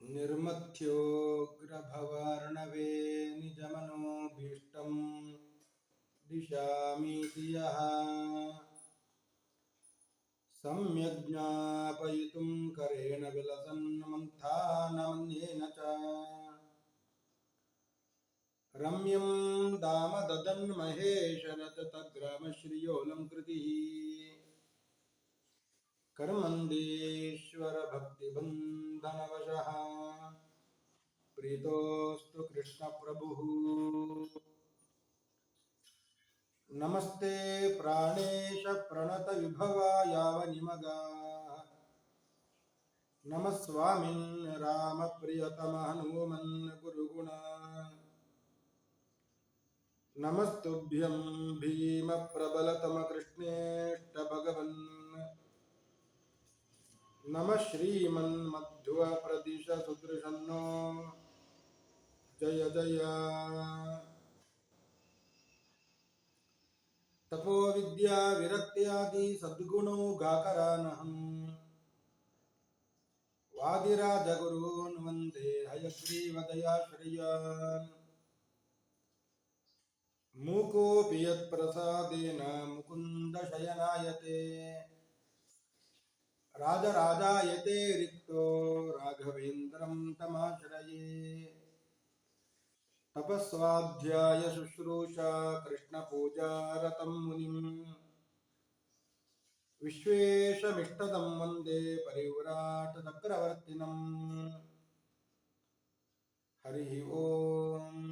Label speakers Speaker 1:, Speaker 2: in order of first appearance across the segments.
Speaker 1: निर्मथ्योग्रभवार्णवे निजमनोभीष्टं दिशामीति यः सम्यग्ज्ञापयितुं करेण विलसन् मन्थानमन्येन च रम्यं दाम ददन्महेशरतग्रामश्रियोऽलङ्कृतिः कर्मन्देश्वरभक्तिबन्धनवशः प्रीतोऽस्तु कृष्णप्रभुः। नमस्ते प्राणेश प्रणतविभवायावनिमगाः नमः स्वामिन् रामप्रियतमः हनुमन् गुरुगुण नमस्तुभ्यं भीमप्रबलतमकृष्णेष्टभगवन् नमः श्रीमन्मध्वप्रदिशसुदृशन्नो जय जय। तपो विद्या विरक्त्यादि सद्गुणो गाकरानहं वादिराजगुरून् वन्दे हयग्रीवदयाश्रयान् मूकोऽपि यत्प्रसादेन मुकुन्दशयनायते राजराजायते रिक्तो राघवेन्द्रं तमाश्रये। तपस्वाध्याय शुश्रूषा कृष्णपूजारतं मुनिम् विश्वेशमिष्टदं वन्दे परिव्राटचक्रवर्तिनम्। हरिः ओम्।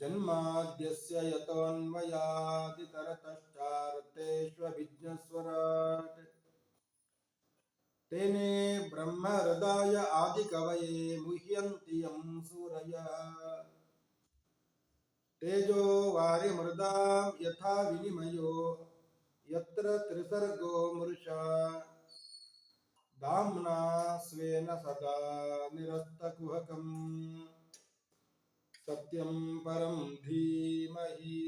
Speaker 1: जन्माद्यस्य यतोऽन्वयादितरतश्चार्तेष्वभिज्ञस्वराट् तेने ब्रह्महृदाय आदिकवये मुह्यन्ति यं सूरयः। तेजो वारिमृदां यथा विनिमयो यत्र त्रिसर्गो मृषा दाम्ना स्वेन सदा निरस्तकुहकम् सत्यं परं धीमहि।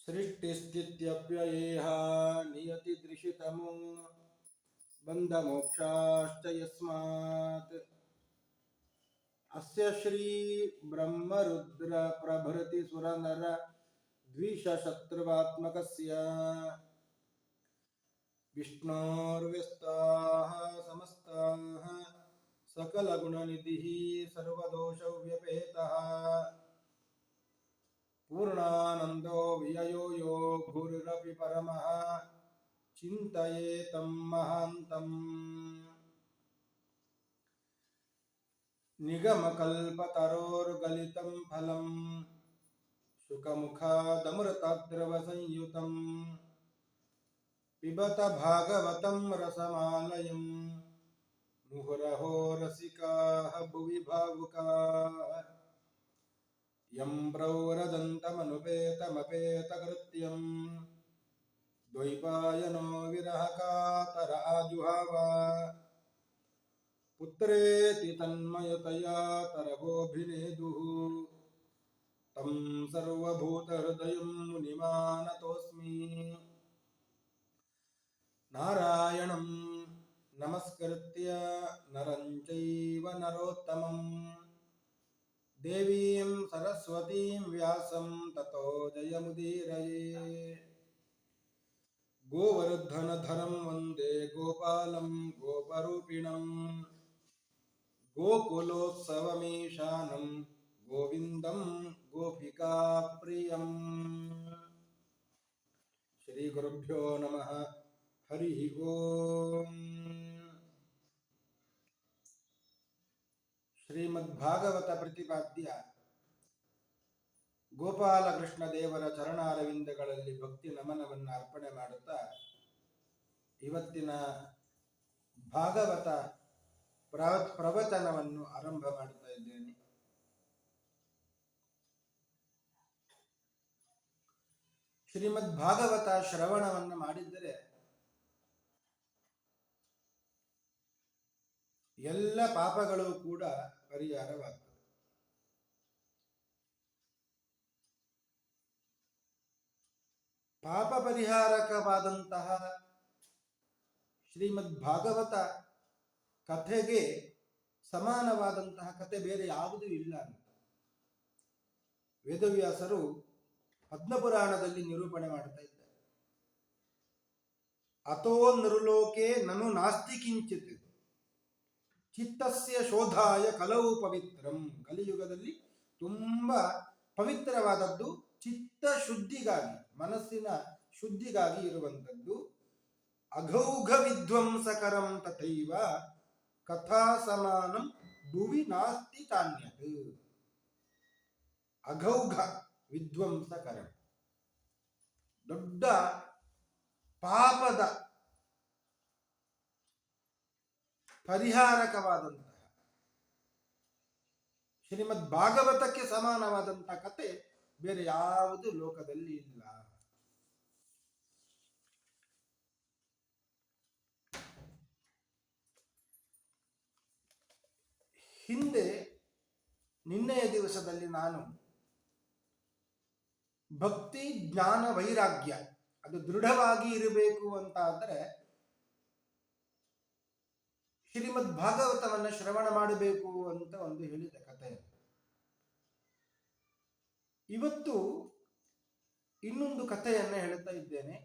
Speaker 1: सृष्टिस्थित्यप्ययेह नियतिदृशितमो बन्धमोक्षाश्च यस्मात् अस्य श्री ब्रह्मरुद्र प्रभृति सुरनर द्विषशत्रुवात्मकस्य विष्णोर्व्यस्ताः समस्ताः सकलगुणनिधिः सर्वदोषव्यपेतः पूर्णानन्दो व्ययो यो भूरिरपि परमः चिन्तयेतं महान्तम्। निगमकल्पतरोर्गलितं फलं शुकमुखादमृतद्रवसंयुतं पिबत भागवतं रसमालयं मुहुरहो रसिकाः भुवि भावुकाः यं प्रौरजन्तमनुपेतमपेतकृत्यं द्वैपायनो विरहकातर आजुहाव पुत्रेति तन्मयतया तरवोऽभिनेदुः तं सर्वभूतहृदयं मुनिमानतोऽस्मि। नारायणं नमस्कृत्य नरं चैव नरोत्तमं देवीं सरस्वतीं व्यासं ततो जयमुदीरये। गोवर्धनधरं वन्दे गोपालं गोपरूपिणं गोकुलोत्सवमीशानं गोविन्दं गोपिकाप्रियम्। श्री गुरुभ्यो नमः। हरि ओम्। ಶ್ರೀಮದ್ಭಾಗವತ ಪ್ರತಿಪಾದ್ಯ ಗೋಪಾಲಕೃಷ್ಣ ದೇವರ ಚರಣಾರವಿಂದಗಳಲ್ಲಿ ಭಕ್ತಿ ನಮನವನ್ನು ಅರ್ಪಣೆ ಮಾಡುತ್ತಾ ಇವತ್ತಿನ ಭಾಗವತ ಪ್ರವಚನವನ್ನು ಆರಂಭ ಮಾಡುತ್ತಾ ಇದ್ದೇನೆ. ಶ್ರೀಮದ್ ಭಾಗವತ ಶ್ರವಣವನ್ನು ಮಾಡಿದ್ದರೆ ಎಲ್ಲ ಪಾಪಗಳು ಕೂಡ ಪರಿಹಾರವಾಗ್ತದೆ. ಪಾಪ ಪರಿಹಾರಕವಾದಂತಹ ಶ್ರೀಮದ್ ಭಾಗವತ ಕಥೆಗೆ ಸಮಾನವಾದಂತಹ ಕಥೆ ಬೇರೆ ಯಾವುದೂ ಇಲ್ಲ ಅಂತ ವೇದವ್ಯಾಸರು ಪದ್ಮಪುರಾಣದಲ್ಲಿ ನಿರೂಪಣೆ ಮಾಡ್ತಾ ಇದ್ದಾರೆ. ಅಥೋ ನೃಲೋಕೆ ನನು ನಾಸ್ತಿ ಕಿಂಚಿತ್ ಚಿತ್ತಸ್ಯ ಶೋಧಾಯ ಕಲವು ಪವಿತ್ರಂ. ಕಲಿಯುಗದಲ್ಲಿ ತುಂಬಾ ಪವಿತ್ರವಾದದ್ದು ಚಿತ್ತ ಶುದ್ಧಿಗಾಗಿ, ಮನಸ್ಸಿನ ಶುದ್ಧಿಗಾಗಿ ಇರುವಂಥದ್ದು. ಅಘೌಘ ವಿಧ್ವಂಸಕರಂ ತಥೈವ ಕಥಾ ಸಮಾನಂ ಭುವಿ ನಾಸ್ತಿ ತಾನ್ಯತ್. ಅಘೌಘ ವಿಧ್ವಂಸಕರಂ, ದೊಡ್ಡ ಪಾಪದ ಪರಿಹಾರಕವಾದಂತಹ ಶ್ರೀಮದ್ ಭಾಗವತಕ್ಕೆ ಸಮಾನವಾದಂತಹ ಕತೆ ಬೇರೆ ಯಾವುದು ಲೋಕದಲ್ಲಿ ಇಲ್ಲ. ಹಿಂದೆ ನಿನ್ನೆಯ ದಿವಸದಲ್ಲಿ ನಾನು ಭಕ್ತಿ ಜ್ಞಾನ ವೈರಾಗ್ಯ ಅದು ದೃಢವಾಗಿ ಇರಬೇಕು ಅಂತ ಆದರೆ ಶ್ರೀಮದ್ ಭಾಗವತವನ್ನ ಶ್ರವಣ ಮಾಡಬೇಕು ಅಂತ ಒಂದು ಹೇಳಿದ ಕಥೆ. ಇವತ್ತು ಇನ್ನೊಂದು ಕಥೆಯನ್ನ ಹೇಳ್ತಾ ಇದ್ದೇನೆ.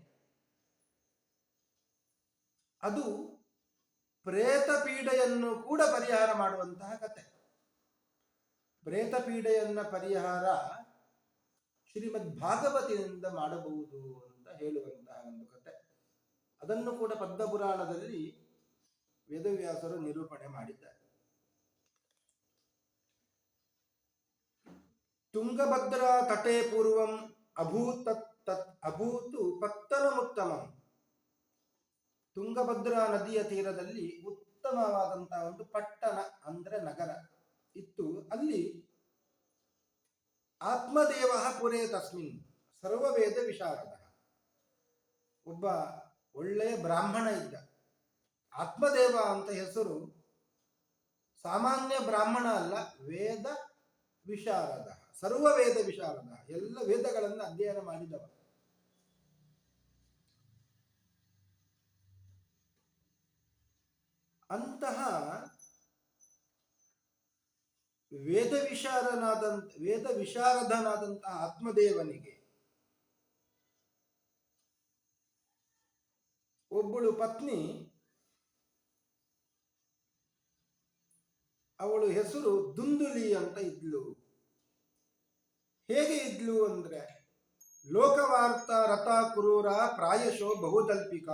Speaker 1: ಅದು ಪ್ರೇತ ಪೀಡೆಯನ್ನು ಕೂಡ ಪರಿಹಾರ ಮಾಡುವಂತಹ ಕಥೆ. ಪ್ರೇತ ಪೀಡೆಯನ್ನ ಪರಿಹಾರ ಶ್ರೀಮದ್ ಭಾಗವತಿನಿಂದ ಮಾಡಬಹುದು ಅಂತ ಹೇಳುವಂತಹ ಒಂದು ಕಥೆ. ಅದನ್ನು ಕೂಡ ಪದ್ಮಪುರಾಣದಲ್ಲಿ ವೇದವ್ಯಾಸರು ನಿರೂಪಣೆ ಮಾಡಿದ್ದಾರೆ. ತುಂಗಭದ್ರಾ ತಟೇ ಪೂರ್ವಂ ಅಭೂತು ಪತ್ತನಮುತ್ತಮಂ. ತುಂಗಭದ್ರಾ ನದಿಯ ತೀರದಲ್ಲಿ ಉತ್ತಮವಾದಂತಹ ಒಂದು ಪಟ್ಟಣ ಅಂದ್ರೆ ನಗರ ಇತ್ತು. ಅಲ್ಲಿ ಆತ್ಮದೇವ ಪುರೇ ತಸ್ಮಿನ್ ಸರ್ವವೇದ ವಿಶಾರದ ಒಬ್ಬ ಒಳ್ಳೆಯ ಬ್ರಾಹ್ಮಣ ಇದ್ದ. ಆತ್ಮದೇವ ಅಂತ ಹೆಸರು. ಸಾಮಾನ್ಯ ಬ್ರಾಹ್ಮಣ ಅಲ್ಲ, ವೇದ ವಿಶಾರದ, ಸರ್ವ ವೇದ ವಿಶಾರದ, ಎಲ್ಲ ವೇದಗಳನ್ನು ಅಧ್ಯಯನ ಮಾಡಿದವ. ಅಂತಹ ವೇದ ವಿಶಾರದನಾದಂತಹ ಆತ್ಮದೇವನಿಗೆ ಒಬ್ಬಳು ಪತ್ನಿ, ಅವಳು ಹೆಸರು ದುಂದುಲಿ ಅಂತ ಇದ್ಲು. ಹೇಗೆ ಇದ್ಲು ಅಂದ್ರೆ ಲೋಕವಾರ್ತ ರಥ ಕ್ರೂರ ಪ್ರಾಯಶೋ ಬಹುದಲ್ಪಿಕ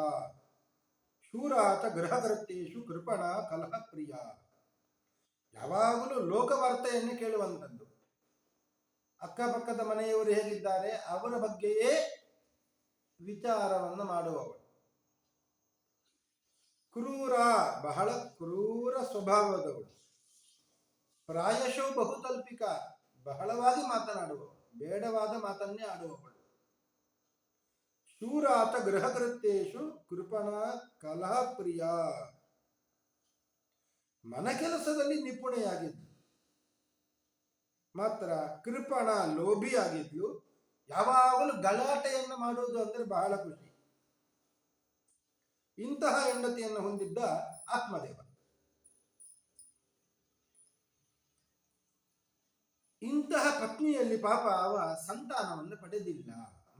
Speaker 1: ಶೂರಾತ ಗೃಹಕರ್ತೇಶು ಕೃಪಣ ಕಲಹ ಪ್ರಿಯ. ಯಾವಾಗಲೂ ಲೋಕವಾರ್ತೆಯನ್ನು ಕೇಳುವಂಥದ್ದು. ಅಕ್ಕಪಕ್ಕದ ಮನೆಯವರು ಹೇಗಿದ್ದಾರೆ ಅವರ ಬಗ್ಗೆಯೇ ವಿಚಾರವನ್ನು ಮಾಡುವವಳು. ಕ್ರೂರ, ಬಹಳ ಕ್ರೂರ ಸ್ವಭಾವದವಳು. ಪ್ರಾಯಶೋ ಬಹುತಲ್ಪಿಕ, ಬಹಳವಾಗಿ ಮಾತನಾಡುವವಳು, ಬೇಡವಾದ ಮಾತನ್ನೇ ಆಡುವವಳು. ಶೂರಾತ ಗೃಹಕೃತ್ಯೇಶು ಕೃಪಣ ಕಲಹ ಪ್ರಿಯ, ಮನ ಕೆಲಸದಲ್ಲಿ ನಿಪುಣೆಯಾಗಿದ್ಲು. ಮಾತ್ರ ಕೃಪಣ, ಲೋಭಿಯಾಗಿದ್ಲು. ಯಾವಾಗಲೂ ಗಲಾಟೆಯನ್ನು ಮಾಡುವುದು ಅಂದ್ರೆ ಬಹಳ ಖುಷಿ. ಇಂತಹ ಹೆಂಡತಿಯನ್ನು ಹೊಂದಿದ್ದ ಆತ್ಮದೇವ. ಇಂತಹ ಪತ್ನಿಯಲ್ಲಿ ಪಾಪ ಅವ ಸಂತಾನವನ್ನು ಪಡೆದಿಲ್ಲ,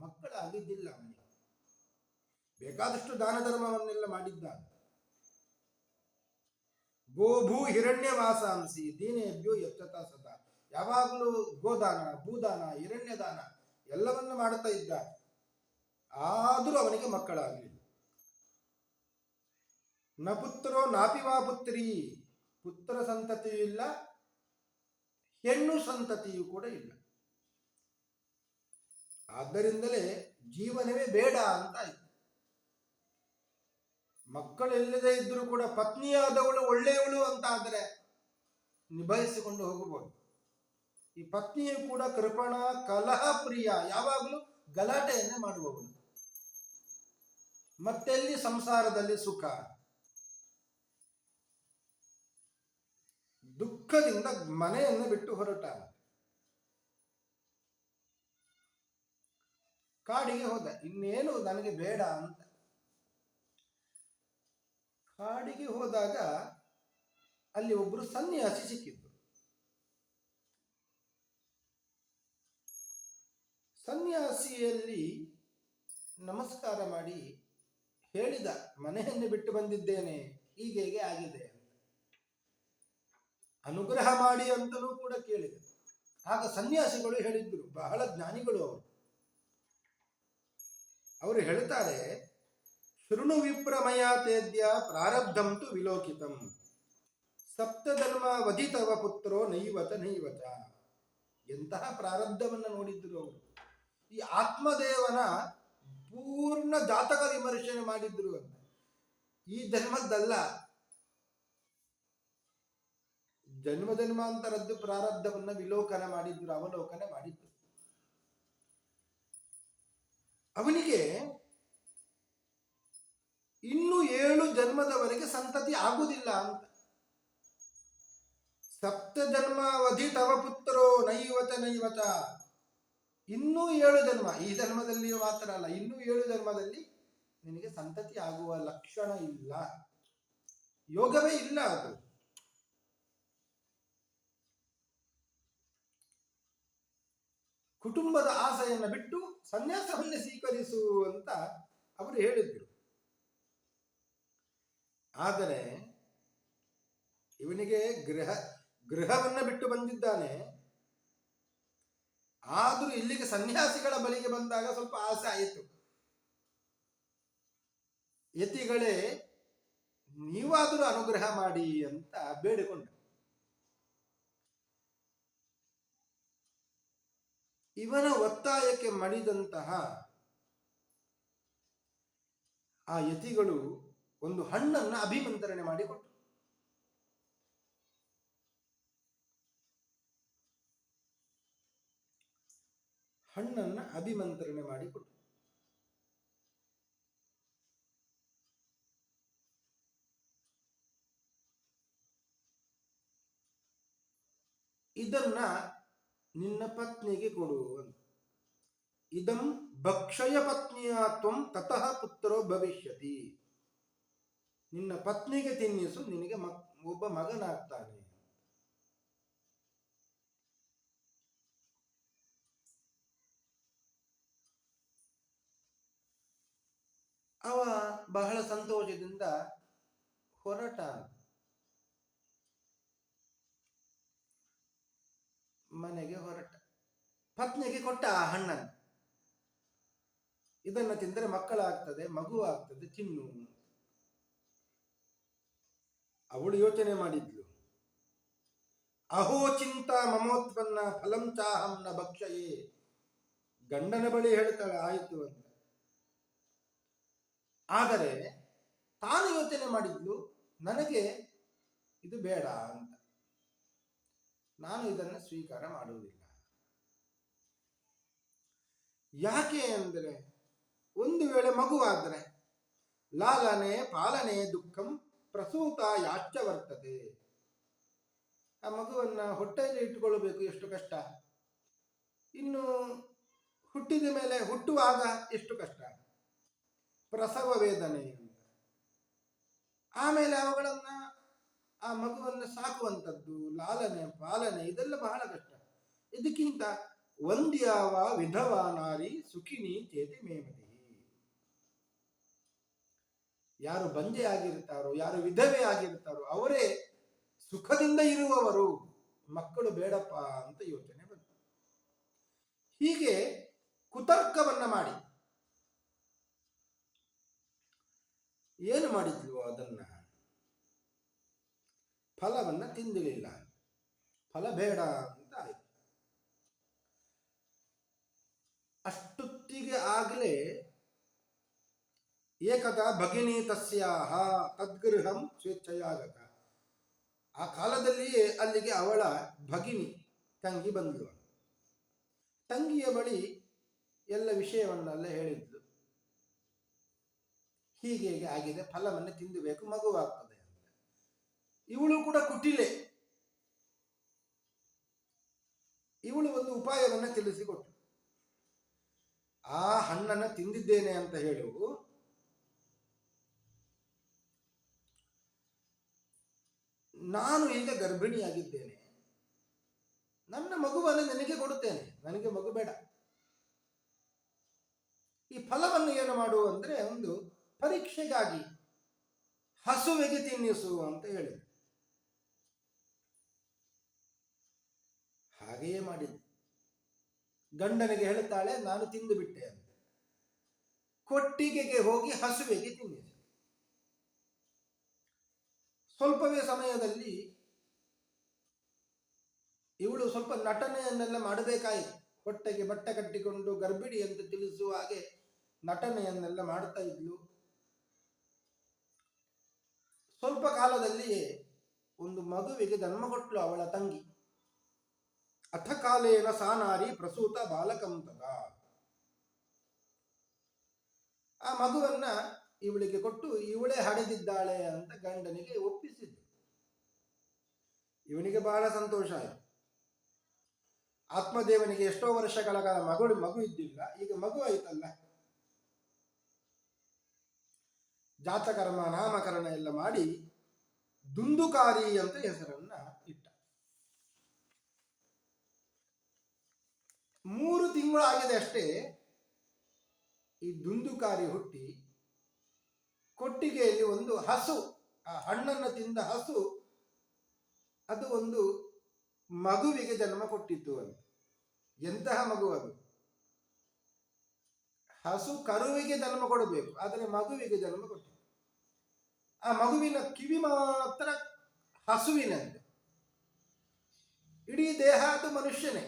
Speaker 1: ಮಕ್ಕಳಾಗಿದ್ದಿಲ್ಲ. ಅವನಿಗೆ ಬೇಕಾದಷ್ಟು ದಾನ ಧರ್ಮವನ್ನೆಲ್ಲ ಮಾಡಿದ್ದಾನೆ. ಗೋಭೂ ಹಿರಣ್ಯವಾಸಾಂಸಿ ದೀನೇಭ್ಯೋ ಯಚ್ಚತಾ ಸದಾ, ಯಾವಾಗಲೂ ಗೋದಾನ, ಭೂದಾನ, ಹಿರಣ್ಯದಾನ ಎಲ್ಲವನ್ನು ಮಾಡುತ್ತಾ ಇದ್ದ. ಆದರೂ ಅವನಿಗೆ ಮಕ್ಕಳಾಗಲಿಲ್ಲ. ನ ಪುತ್ರೋ ನಾಪಿವಾ ಪುತ್ರಿ, ಪುತ್ರ ಸಂತತಿಯೂ ಇಲ್ಲ, ಹೆಣ್ಣು ಸಂತತಿಯೂ ಕೂಡ ಇಲ್ಲ. ಆದ್ದರಿಂದಲೇ ಜೀವನವೇ ಬೇಡ ಅಂತ ಆಯ್ತು. ಮಕ್ಕಳೆಲ್ಲದೇ ಇದ್ರೂ ಕೂಡ ಪತ್ನಿಯಾದವಳು ಒಳ್ಳೆಯವಳು ಅಂತ ಆದರೆ ನಿಭಾಯಿಸಿಕೊಂಡು ಹೋಗಬಹುದು. ಈ ಪತ್ನಿಯು ಕೂಡ ಕೃಪಣ ಕಲಹ ಪ್ರಿಯ, ಯಾವಾಗಲೂ ಗಲಾಟೆಯನ್ನೇ ಮಾಡುವವಳು. ಮತ್ತೆಲ್ಲಿ ಸಂಸಾರದಲ್ಲಿ ಸುಖ? ದುಃಖದಿಂದ ಮನೆಯನ್ನು ಬಿಟ್ಟು ಹೊರಟ. ಕಾಡಿಗೆ ಹೋದ. ಇನ್ನೇನು ನನಗೆ ಬೇಡ ಅಂತ ಕಾಡಿಗೆ ಹೋದಾಗ ಅಲ್ಲಿ ಒಬ್ಬರು ಸನ್ಯಾಸಿ ಸಿಕ್ಕಿದ್ರು. ಸನ್ಯಾಸಿಯಲ್ಲಿ ನಮಸ್ಕಾರ ಮಾಡಿ ಹೇಳಿದ, ಮನೆಯನ್ನು ಬಿಟ್ಟು ಬಂದಿದ್ದೇನೆ, ಹೀಗೆ ಆಗಿದೆ ಅಂತ. ಅನುಗ್ರಹ ಮಾಡಿ ಅಂತಲೂ ಕೂಡ ಕೇಳಿದೆ. ಆಗ ಸನ್ಯಾಸಿಗಳು ಹೇಳಿದ್ರು, ಬಹಳ ಜ್ಞಾನಿಗಳು ಅವರು. ಅವರು ಹೇಳ್ತಾರೆ, ಶೃಣು ವಿಪ್ರಮಯ ತೇದ್ಯ ಪ್ರಾರಬ್ಧಂ ತು ವಿಲೋಕಿತಂ ಸಪ್ತಧರ್ಮ ವಧಿತವ ಪುತ್ರೋ ನೈವತ ನೈವತ. ಎಂತಹ ಪ್ರಾರಬ್ಧವನ್ನು ನೋಡಿದ್ರು ಅವರು. ಈ ಆತ್ಮದೇವನ ಪೂರ್ಣ ಜಾತಕ ವಿಮರ್ಶನೆ ಮಾಡಿದ್ರು ಅಂತ. ಈ ಜನ್ಮದ್ದಲ್ಲ, ಜನ್ಮ ಜನ್ಮಾಂತರದ್ದು ಪ್ರಾರಬ್ಧವನ್ನ ವಿಲೋಕನ ಮಾಡಿದ್ರು, ಅವಲೋಕನ ಮಾಡಿದ್ರು. ಅವನಿಗೆ ಇನ್ನು 7 ಜನ್ಮದವರೆಗೆ ಸಂತತಿ ಆಗುವುದಿಲ್ಲ ಅಂತ. ಸಪ್ತ ಜನ್ಮಾವಧಿ ತವ ಪುತ್ರೋ ನೈವತ ನೈವತ. ಇನ್ನೂ 7 ಜನ್ಮ, ಈ ಜನ್ಮದಲ್ಲಿ ಮಾತ್ರ ಅಲ್ಲ, ಇನ್ನೂ 7 ಜನ್ಮದಲ್ಲಿ ನಿನಗೆ ಸಂತತಿ ಆಗುವ ಲಕ್ಷಣ ಇಲ್ಲ, ಯೋಗವೇ ಇಲ್ಲ. ಅದು ಕುಟುಂಬದ ಆಸೆಯನ್ನು ಬಿಟ್ಟು ಸನ್ಯಾಸವನ್ನೇ ಸ್ವೀಕರಿಸು ಅಂತ ಅವರು ಹೇಳಿದ್ರು. ಆದರೆ ಇವನಿಗೆ ಗೃಹವನ್ನ ಬಿಟ್ಟು ಬಂದಿದ್ದಾನೆ. ಆದರೂ ಇಲ್ಲಿಗೆ ಸನ್ಯಾಸಿಗಳ ಬಳಿಗೆ ಬಂದಾಗ ಸ್ವಲ್ಪ ಆಸೆ ಆಯಿತು. ಯತಿಗಳೇ, ನೀವಾದರೂ ಅನುಗ್ರಹ ಮಾಡಿ ಅಂತ ಬೇಡಿಕೊಂಡ. ಇವನ ಒತ್ತಾಯಕ್ಕೆ ಮಣಿದಂತಹ ಆ ಯತಿಗಳು ಒಂದು ಹಣ್ಣನ್ನು ಅಭಿಮಂತ್ರಣೆ ಮಾಡಿಕೊಟ್ಟರು. ಹಣ್ಣನ್ನು ಅಭಿಮಂತ್ರಣೆ ಮಾಡಿಕೊಟ್ಟರು. ಇದನ್ನ ನಿನ್ನ ಪತ್ನಿಗೆ ಕೊಡು ಅಂತ. ಇದಂ ಭಕ್ಷಯ ಪತ್ನಿಯ ತ್ವಂ ತತಃ ಪುತ್ರೋ ಭವಿಷ್ಯತಿ. ನಿನ್ನ ಪತ್ನಿಗೆ ತಿನ್ನಿಸು, ನಿನಗೆ ಒಬ್ಬ ಮಗನಾಗ್ತಾನೆ. ಅವ ಬಹಳ ಸಂತೋಷದಿಂದ ಹೊರಟ. ಮನೆಗೆ ಹೊರಟ. ಪತ್ನಿಗೆ ಕೊಟ್ಟ ಆ ಹಣ್ಣನ್ನು. ಇದನ್ನು ತಿಂದರೆ ಮಕ್ಕಳಾಗ್ತದೆ, ಮಗು ಆಗ್ತದೆ, ತಿನ್ನು. ಅವಳು ಯೋಚನೆ ಮಾಡಿದ್ಲು, ಅಹೋ ಚಿಂತ ಮಮೋತ್ಪನ್ನ ಫಲಂ ಚಾಹಂ ನ ಭಕ್ಷಯೇ. ಗಂಡನ ಬಳಿ ಹೇಳ್ತಾಳೆ ಆಯಿತು ಅಂತ. ಆದರೆ ತಾನು ಯೋಚನೆ ಮಾಡಿದ್ಲು, ನನಗೆ ಇದು ಬೇಡ ಅಂತ, ನಾನು ಇದನ್ನು ಸ್ವೀಕಾರ ಮಾಡುವುದಿಲ್ಲ. ಯಾಕೆ ಅಂದರೆ, ಒಂದು ವೇಳೆ ಮಗುವಾದರೆ ಲಾಲನೆ ಪಾಲನೆ ದುಃಖಂ ಪ್ರಸೂತ ಯಾಶ್ಚ ವರ್ತದೆ. ಆ ಮಗುವನ್ನ ಹೊಟ್ಟೆಯಲ್ಲಿ ಇಟ್ಟುಕೊಳ್ಳಬೇಕು, ಎಷ್ಟು ಕಷ್ಟ. ಇನ್ನು ಹುಟ್ಟಿದ ಮೇಲೆ ಹುಟ್ಟುವಾಗ ಎಷ್ಟು ಕಷ್ಟ, ಪ್ರಸವ ವೇದನೆ. ಆಮೇಲೆ ಅವುಗಳನ್ನ, ಆ ಮಗುವನ್ನು ಸಾಕುವಂಥದ್ದು, ಲಾಲನೆ ಪಾಲನೆ, ಇದೆಲ್ಲ ಬಹಳ ಕಷ್ಟ. ಇದಕ್ಕಿಂತ ಒಂದ್ಯಾವ ವಿಧವಾ ನಾರಿ ಸುಖಿನಿ ಚೇತಿ ಮೇಮತಿ. ಯಾರು ಬಂಜೆ ಆಗಿರ್ತಾರೋ, ಯಾರು ವಿಧವೆ ಆಗಿರ್ತಾರೋ ಅವರೇ ಸುಖದಿಂದ ಇರುವವರು, ಮಕ್ಕಳು ಬೇಡಪ್ಪ ಅಂತ ಯೋಚನೆ ಬಂತು. ಹೀಗೆ ಕುತರ್ಕವನ್ನ ಮಾಡಿ ಏನು ಮಾಡಿದ್ಲು, ಅದನ್ನ ಫಲವನ್ನ ತಿಂದಿರಲಿಲ್ಲ. ಫಲ ಬೇಡ ಅಂತ ಆಯ್ತು. ಅಷ್ಟೊತ್ತಿಗೆ ಆಗಲೇ ಏಕದಾ ಭಗಿನಿ ತಸ್ಯಾಹ ತದ್ಗೃಹಂ ಸ್ವೇಚ್ಛಯಾಗತ. ಆ ಕಾಲದಲ್ಲಿಯೇ ಅಲ್ಲಿಗೆ ಅವಳ ಭಗಿನಿ ತಂಗಿ ಬಂದಳು. ತಂಗಿಯ ಬಳಿ ಎಲ್ಲ ವಿಷಯವನ್ನೆಲ್ಲ ಹೇಳಿದ್ಲು. ಹೀಗೆ ಆಗಿದೆ, ಫಲವನ್ನು ತಿಂದಬೇಕು, ಮಗುವಾಗ್ತದೆ ಅಂತ. ಇವಳು ಕೂಡ ಕುಟಿಲೆ. ಇವಳು ಒಂದು ಉಪಾಯವನ್ನು ತಿಳಿಸಿಕೊಟ್ಲು. ಆ ಹಣ್ಣನ್ನು ತಿಂದಿದ್ದೇನೆ ಅಂತ ಹೇಳು, ನಾನು ಈಗ ಗರ್ಭಿಣಿಯಾಗಿದ್ದೇನೆ, ನನ್ನ ಮಗುವನ್ನು ನಿನಗೆ ಕೊಡುತ್ತೇನೆ, ನನಗೆ ಮಗು ಬೇಡ. ಈ ಫಲವನ್ನು ಏನು ಮಾಡು ಅಂದ್ರೆ ಒಂದು ಪರೀಕ್ಷೆಗಾಗಿ ಹಸುವಿಗೆ ತಿನ್ನಿಸು ಅಂತ ಹೇಳಿದೆ. ಹಾಗೆಯೇ ಮಾಡಿದೆ. ಗಂಡನಿಗೆ ಹೇಳುತ್ತಾಳೆ, ನಾನು ತಿಂದು ಬಿಟ್ಟೆ ಅಂತ. ಕೊಟ್ಟಿಗೆಗೆ ಹೋಗಿ ಹಸುವಿಗೆ ತಿನ್ನಿಸಿ. ಸ್ವಲ್ಪವೇ ಸಮಯದಲ್ಲಿ ಇವಳು ಸ್ವಲ್ಪ ನಟನೆಯನ್ನೆಲ್ಲ ಮಾಡಬೇಕಾಯಿತು. ಹೊಟ್ಟೆಗೆ ಬಟ್ಟೆ ಕಟ್ಟಿಕೊಂಡು ಗರ್ಭಿಣಿ ಅಂತ ತಿಳಿಸುವ ಹಾಗೆ ನಟನೆಯನ್ನೆಲ್ಲ ಮಾಡ್ತಾ ಇದ್ಲು. ಸ್ವಲ್ಪ ಕಾಲದಲ್ಲಿಯೇ ಒಂದು ಮಗುವಿಗೆ ಜನ್ಮ ಕೊಟ್ಲು ಅವಳ ತಂಗಿ. ಅಥ ಕಾಲೇನ ಸಾನಾರಿ ಪ್ರಸೂತ ಬಾಲಕಂತದ. ಆ ಮಗುವನ್ನ ಇವಳಿಗೆ ಕೊಟ್ಟು ಇವಳೇ ಹಡೆದಿದ್ದಾಳೆ ಅಂತ ಗಂಡನಿಗೆ ಒಪ್ಪಿಸಿದ್ದು. ಇವನಿಗೆ ಬಹಳ ಸಂತೋಷ ಆಯಿತು. ಆತ್ಮದೇವನಿಗೆ ಎಷ್ಟೋ ವರ್ಷಗಳ ಕಾಲ ಮಗು ಇದ್ದಿಲ್ಲ, ಈಗ ಮಗು ಆಯ್ತಲ್ಲ. ಜಾತಕರ್ಮ ನಾಮಕರಣ ಎಲ್ಲ ಮಾಡಿ ದುಂದುಕಾರಿ ಅಂತ ಹೆಸರನ್ನ ಇಟ್ಟ. 3 ತಿಂಗಳಾಗಿದೆ ಅಷ್ಟೇ. ಈ ದುಂದುಕಾರಿ ಹುಟ್ಟಿ ಕೊಟ್ಟಿಗೆಯಲ್ಲಿ ಒಂದು ಹಸು, ಆ ಹಣ್ಣನ್ನು ತಿಂದ ಹಸು, ಅದು ಒಂದು ಮಗುವಿಗೆ ಜನ್ಮ ಕೊಟ್ಟಿತ್ತು. ಅದು ಎಂತಹ ಮಗು ಅದು! ಹಸು ಕರುವಿಗೆ ಜನ್ಮ ಕೊಡಬೇಕು, ಆದರೆ ಮಗುವಿಗೆ ಜನ್ಮ ಕೊಟ್ಟಿತ್ತು. ಆ ಮಗುವಿನ ಕಿವಿ ಮಾತ್ರ ಹಸುವಿನಂತೆ, ಇಡೀ ದೇಹ ಅದು ಮನುಷ್ಯನೇ.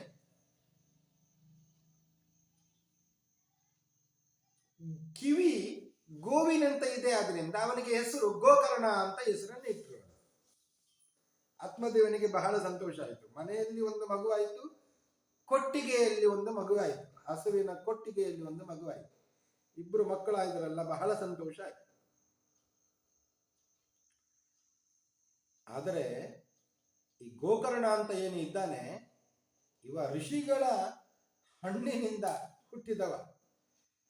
Speaker 1: ಕಿವಿ ಗೋವಿನಂತ ಇದೆ, ಆದ್ರಿಂದ ಅವನಿಗೆ ಹೆಸರು ಗೋಕರ್ಣ ಅಂತ ಹೆಸರನ್ನು ಇಟ್ಟರು. ಆತ್ಮದೇವನಿಗೆ ಬಹಳ ಸಂತೋಷ ಆಯಿತು. ಮನೆಯಲ್ಲಿ ಒಂದು ಮಗು ಆಯಿತು, ಕೊಟ್ಟಿಗೆಯಲ್ಲಿ ಒಂದು ಮಗು ಆಯಿತು, ಹಸುವಿನ ಕೊಟ್ಟಿಗೆಯಲ್ಲಿ ಒಂದು ಮಗು ಆಯಿತು. 2 ಮಕ್ಕಳಾಯ್ದ್ರಲ್ಲ, ಬಹಳ ಸಂತೋಷ ಆಯಿತು. ಆದರೆ ಈ ಗೋಕರ್ಣ ಅಂತ ಏನು ಇದ್ದಾನೆ, ಇವ ಋಷಿಗಳ ಹಣ್ಣಿನಿಂದ ಹುಟ್ಟಿದವ.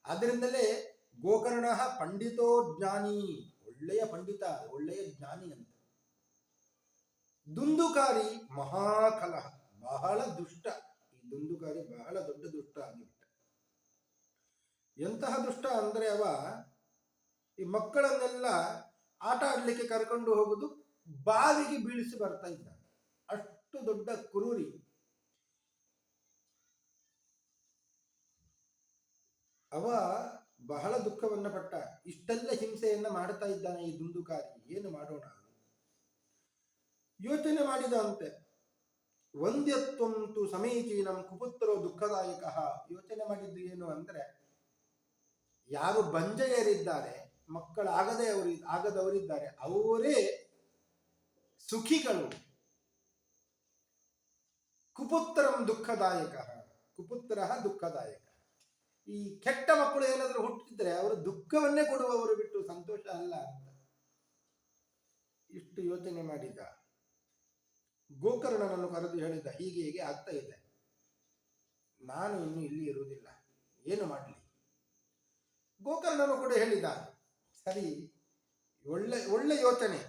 Speaker 1: ಆದ್ದರಿಂದಲೇ ಗೋಕರ್ಣ ಪಂಡಿತೋ ಜ್ಞಾನಿ, ಒಳ್ಳೆಯ ಪಂಡಿತ, ಒಳ್ಳೆಯ ಜ್ಞಾನಿ ಅಂತ. ದುಂದುಕಾರಿ ಮಹಾಕಲಹ, ಬಹಳ ದುಷ್ಟ. ಈ ದುಂದುಕಾರಿ ಬಹಳ ದೊಡ್ಡ ದುಷ್ಟ ಆಗಿಬಿಟ್ಟ. ಎಂತಹ ದುಷ್ಟ ಅಂದ್ರೆ, ಅವ ಈ ಮಕ್ಕಳನ್ನೆಲ್ಲ ಆಟ ಆಡ್ಲಿಕ್ಕೆ ಕರ್ಕೊಂಡು ಹೋಗುದು, ಬಾವಿಗೆ ಬೀಳಿಸಿ ಬರ್ತಾ ಇದ್ದ. ಅಷ್ಟು ದೊಡ್ಡ ಕ್ರೂರಿ. ಅವ ಬಹಳ ದುಃಖವನ್ನ ಪಟ್ಟ. ಇಷ್ಟೆಲ್ಲ ಹಿಂಸೆಯನ್ನ ಮಾಡ್ತಾ ಇದ್ದಾನೆ ಈ ದುಂದುಕಾರಿ, ಏನು ಮಾಡೋಣ? ಯೋಚನೆ ಮಾಡಿದ ಅಂತೆ. ವಂದ್ಯತ್ವಂತು ಸಮೀಚೀನಂ ಕುಪುತ್ರೋ ದುಃಖದಾಯಕ. ಯೋಚನೆ ಮಾಡಿದ್ದು ಏನು ಅಂದ್ರೆ, ಯಾರು ಬಂಜೆಯರಿದ್ದಾರೆ, ಆಗದವರಿದ್ದಾರೆ, ಅವರೇ ಸುಖಿಗಳು. ಕುಪುತ್ರಂ ದುಃಖದಾಯಕ, ಕುಪುತ್ರ ದುಃಖದಾಯಕ. ಈ ಕೆಟ್ಟ ಮಕ್ಕಳು ಏನಾದರೂ ಹುಟ್ಟಿದ್ರೆ ಅವರು ದುಃಖವನ್ನೇ ಕೊಡುವವರು ಬಿಟ್ಟು ಸಂತೋಷ ಅಲ್ಲ ಅಂತ ಇಷ್ಟು ಯೋಚನೆ ಮಾಡಿದ. ಗೋಕರ್ಣನನ್ನು ಕರೆದು ಹೇಳಿದ, ಹೀಗೆ ಹೀಗೆ ಆಗ್ತಾ ಇದೆ, ನಾನು ಇನ್ನು ಇಲ್ಲಿ ಇರುವುದಿಲ್ಲ, ಏನು ಮಾಡಲಿ? ಗೋಕರ್ಣನು ಕೂಡ ಹೇಳಿದ, ಸರಿ, ಒಳ್ಳೆ ಯೋಚನೆ.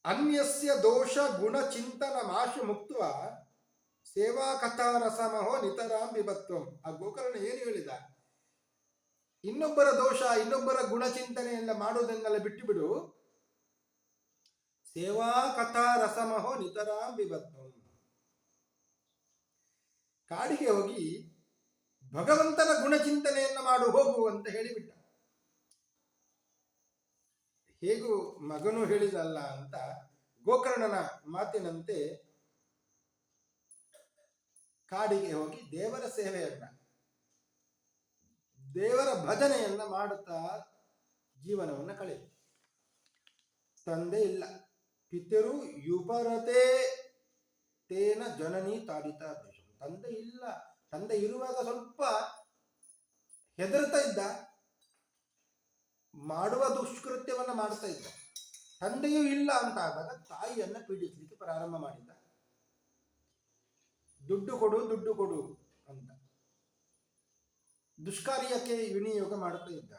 Speaker 1: ಅನ್ಯಸ್ಯ ದೋಷ ಗುಣ ಚಿಂತನ ಮಾಶು ಮುಕ್ತ ಸೇವಾ ಕಥಾ ರಸಮಹೋ ನಿತರಾಂ ಬಿಭತ್ವಂ. ಆ ಗೋಕರ್ಣ ಏನು ಹೇಳಿದ? ಇನ್ನೊಬ್ಬರ ದೋಷ, ಇನ್ನೊಬ್ಬರ ಗುಣಚಿಂತನೆ ಎಲ್ಲ ಮಾಡೋದನ್ನೆಲ್ಲ ಬಿಟ್ಟು ಬಿಡು. ಸೇವಾ ಕಥಾ ರಸಮಹೋ ನಿತರಾಂ ಬಿಭತ್ವಂ. ಕಾಡಿಗೆ ಹೋಗಿ ಭಗವಂತನ ಗುಣಚಿಂತನೆಯನ್ನ ಮಾಡು, ಹೋಗು ಅಂತ ಹೇಳಿಬಿಟ್ಟ. ಹೇಗೂ ಮಗನು ಹೇಳಿದಲ್ಲ ಅಂತ ಗೋಕರ್ಣನ ಮಾತಿನಂತೆ ಕಾಡಿಗೆ ಹೋಗಿ ದೇವರ ಸೇವೆಯನ್ನ, ದೇವರ ಭಜನೆಯನ್ನ ಮಾಡುತ್ತಾ ಜೀವನವನ್ನು ಕಳೆಯಿತು. ತಂದೆ ಇಲ್ಲ, ಪಿತರು ಯುಪರತೆ ತೇನ ಜನನಿ ತಾಡಿತ ದೇಶ. ತಂದೆ ಇಲ್ಲ. ತಂದೆ ಇರುವಾಗ ಸ್ವಲ್ಪ ಹೆದರ್ತಾ ಇದ್ದ, ಮಾಡುವ ದುಷ್ಕೃತ್ಯವನ್ನ ಮಾಡ್ತಾ ಇದ್ದ. ತಂದೆಯೂ ಇಲ್ಲ ಅಂತ ಆದಾಗ ತಾಯಿಯನ್ನ ಪೀಡಿಸಲಿಕ್ಕೆ ಪ್ರಾರಂಭ ಮಾಡಿದ್ದ. ದುಡ್ಡು ಕೊಡು ಅಂತ ದುಷ್ಕಾರ್ಯಕ್ಕೆ ವಿನಿಯೋಗ ಮಾಡುತ್ತಾ ಇದ್ದ.